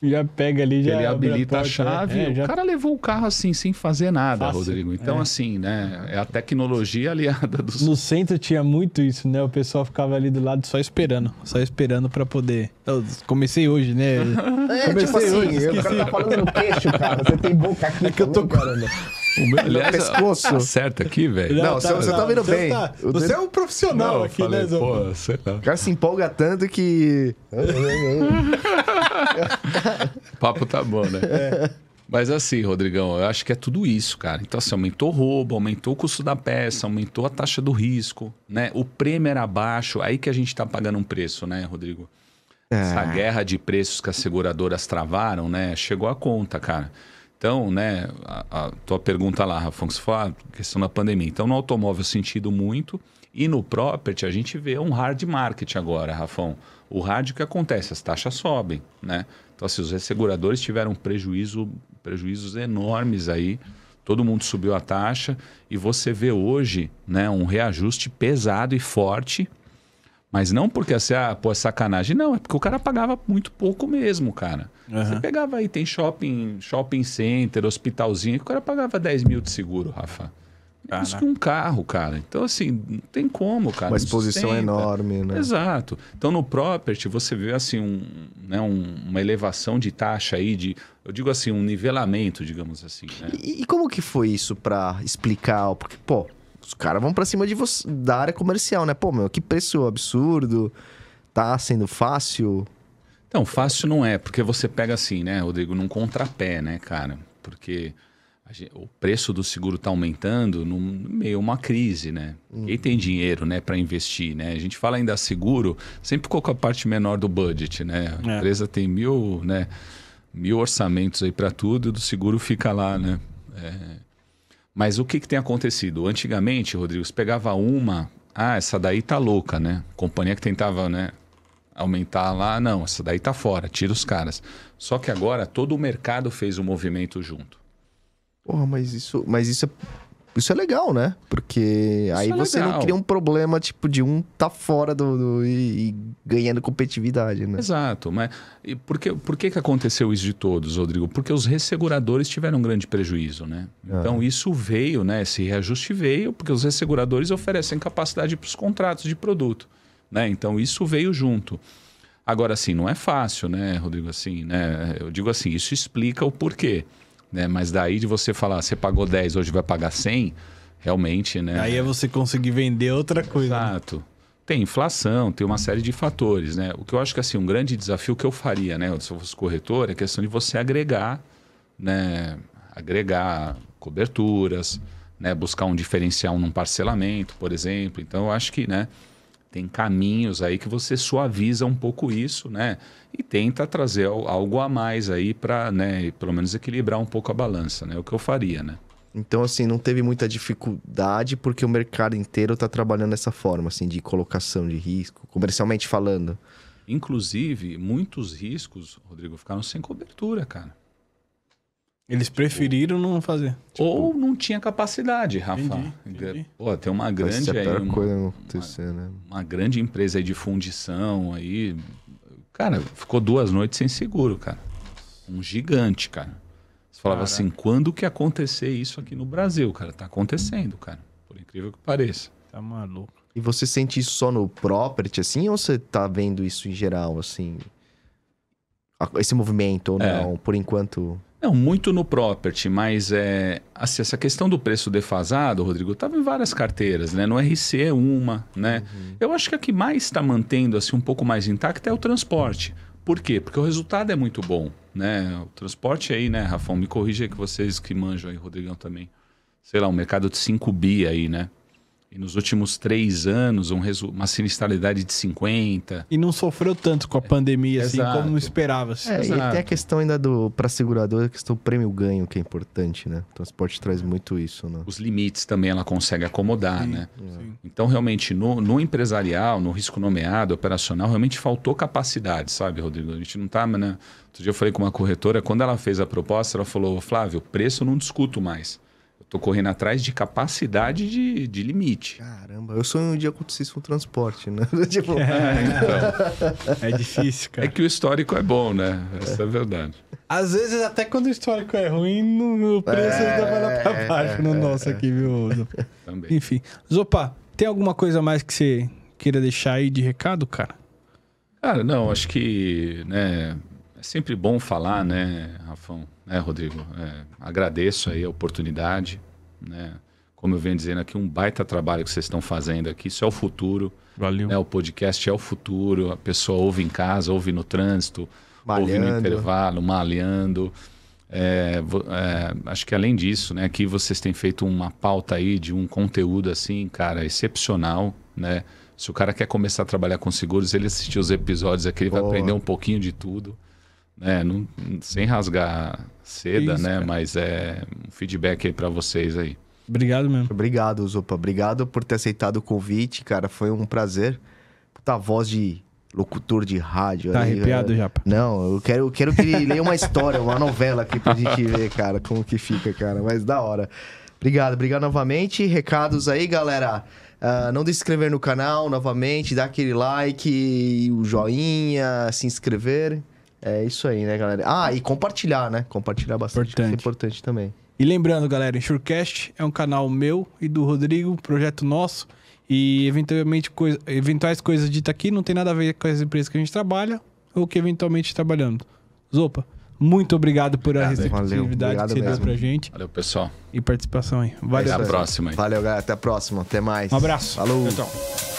Já pega ali, já ele habilita a chave, o cara levou o carro assim, sem fazer nada, fácil, Rodrigo. Então, assim, né, é a tecnologia aliada dos... No centro tinha muito isso, né? O pessoal ficava ali do lado só esperando pra poder... Eu comecei hoje, né? Comecei tipo assim, hoje, o cara tá falando no queixo, cara. Você tem boca aqui. É que eu tô... Caramba. O meu, aliás, pescoço. Tá certo aqui, velho. Não, você tá vendo bem. Você é um profissional aqui, falei, né, Zé? Pô, sei lá. O cara se empolga tanto que... O papo tá bom, né? Mas assim, Rodrigão, eu acho que é tudo isso, cara. Então, assim, aumentou o roubo, aumentou o custo da peça, aumentou a taxa do risco, né? O prêmio era baixo, aí que a gente tá pagando um preço, né, Rodrigo? Essa guerra de preços que as seguradoras travaram, né? Chegou a conta, cara. Então, né, a tua pergunta lá, Rafa, você falou a questão da pandemia. Então, no automóvel sentido muito, e no property a gente vê um hard market agora, Rafão. O hard, o que acontece? As taxas sobem, né? Então, assim, os resseguradores tiveram prejuízos enormes aí, todo mundo subiu a taxa, e você vê hoje, né, um reajuste pesado e forte, mas não porque assim, pô, é sacanagem. Não, é porque o cara pagava muito pouco mesmo, cara. Você pegava aí, tem shopping center, hospitalzinho, que o cara pagava 10 mil de seguro, Rafa. Isso que um carro, cara. Então, assim, não tem como, cara. Uma exposição enorme, né? Exato. Então, no property, você vê, assim, uma elevação de taxa aí, eu digo assim, um nivelamento, digamos assim. Né? E como que foi isso pra explicar? Porque, pô, os caras vão pra cima de você, da área comercial, né? Pô, meu, que preço absurdo. Tá sendo fácil? Então, fácil não é, porque você pega assim, né, Rodrigo, num contrapé, né, cara? Porque o preço do seguro tá aumentando no meio uma crise, né? Quem tem dinheiro, né, para investir, né? A gente fala ainda seguro, sempre ficou com a parte menor do budget, né? A empresa tem 1000 orçamentos aí para tudo e do seguro fica lá, né? Mas o que tem acontecido? Antigamente, Rodrigo, você pegava essa daí tá louca, né? Companhia que tentava, né, aumentar lá, não, essa daí tá fora, tira os caras. Só que agora todo o mercado fez um movimento junto. Porra, mas isso é legal, né? Porque aí você não cria um problema, tipo, de um tá fora e ganhando competitividade, né? Exato. Mas por que aconteceu isso de todos, Rodrigo? Porque os resseguradores tiveram um grande prejuízo, né? Então isso veio, né? Esse reajuste veio porque os resseguradores oferecem capacidade para os contratos de produto, né? Então isso veio junto. Agora, assim, não é fácil, né, Rodrigo? Assim, né? Eu digo assim, isso explica o porquê. Né? Mas daí de você falar, você pagou 10, hoje vai pagar 100, realmente, né? Aí é você conseguir vender outra coisa. Exato. Né? Tem inflação, tem uma série de fatores, né? O que eu acho que assim, um grande desafio que eu faria, né, se eu fosse corretor, é a questão de você agregar, né? Agregar coberturas, né? Buscar um diferencial num parcelamento, por exemplo. Então, eu acho que, né, tem caminhos aí que você suaviza um pouco isso, né? E tenta trazer algo a mais aí para, né, pelo menos equilibrar um pouco a balança, né? O que eu faria, né? Então, assim, não teve muita dificuldade porque o mercado inteiro está trabalhando dessa forma, assim, de colocação de risco, comercialmente falando. Inclusive, muitos riscos, Rodrigo, ficaram sem cobertura, cara. Eles preferiram não fazer. Ou não tinha capacidade, Rafa. Entendi. Pô, tem uma grande aí, uma grande empresa aí de fundição aí. Cara, ficou 2 noites sem seguro, cara. Um gigante, cara. Você falava assim, quando que ia acontecer isso aqui no Brasil, cara? Tá acontecendo, cara. Por incrível que pareça. Tá maluco. E você sente isso só no property, assim? Ou você tá vendo isso em geral, assim? Esse movimento ou não, por enquanto... Não, muito no property, mas assim, essa questão do preço defasado, Rodrigo, estava em várias carteiras, né? No RC é uma, né? Eu acho que a que mais está mantendo assim, um pouco mais intacta é o transporte. Por quê? Porque o resultado é muito bom, né? O transporte aí, né, Rafão? Me corrija aí que vocês que manjam aí, Rodrigão também. Sei lá, um mercado de 5 bi aí, né? E nos últimos 3 anos, uma sinistralidade de 50. E não sofreu tanto com a pandemia, assim, como esperava-se. E tem a questão ainda para seguradora, a questão do prêmio-ganho, que é importante, né? O transporte traz muito isso, né? Os limites também ela consegue acomodar, né? Sim. Então, realmente, no empresarial, no risco nomeado, operacional, realmente faltou capacidade, sabe, Rodrigo? A gente não tá, né? Outro dia eu falei com uma corretora, quando ela fez a proposta, ela falou, Flávio, preço eu não discuto mais. Tô correndo atrás de capacidade de limite. Caramba, eu sonho um dia acontecer isso com o transporte, né? Tipo... É difícil, cara. É que o histórico é bom, né? Essa é a verdade. Às vezes, até quando o histórico é ruim, o preço ainda vai lá pra baixo no nosso aqui, viu, Zopa? Também. Enfim. Zopa, tem alguma coisa mais que você queira deixar aí de recado, cara? Cara, não, acho que, né, é sempre bom falar, né, Rafão? Né, Rodrigo? Agradeço aí a oportunidade, né? Como eu venho dizendo aqui, um baita trabalho que vocês estão fazendo aqui, isso é o futuro. Valeu. Né? O podcast é o futuro, a pessoa ouve em casa, ouve no trânsito, ouve no intervalo, malhando. Acho que além disso, né, aqui vocês têm feito uma pauta aí de um conteúdo assim, cara, excepcional, né? Se o cara quer começar a trabalhar com seguros, ele assistir os episódios aqui, ele vai aprender um pouquinho de tudo. Né? Não, sem rasgar seda, né? Cara. Mas é um feedback aí para vocês aí. Obrigado mesmo. Obrigado, Zupa. Obrigado por ter aceitado o convite, cara. Foi um prazer. Puta voz de locutor de rádio. Tá arrepiado, Japa? Não, eu quero que ele leia uma história, uma novela aqui pra gente ver, cara, como que fica, cara. Mas da hora. Obrigado novamente. Recados aí, galera. Não deixe de se inscrever no canal novamente, dá aquele like, o joinha, se inscrever. É isso aí, né, galera? E compartilhar, né? Compartilhar bastante. Importante. É importante também. E lembrando, galera, Insurecast é um canal meu e do Rodrigo, projeto nosso. E eventuais coisas ditas aqui não tem nada a ver com as empresas que a gente trabalha ou que eventualmente trabalhando. Zopa, muito obrigado por a receptividade que você deu pra gente. Valeu, pessoal. E participação aí. Valeu. Até a próxima. Valeu, galera. Até a próxima. Até mais. Um abraço. Falou. Tchau.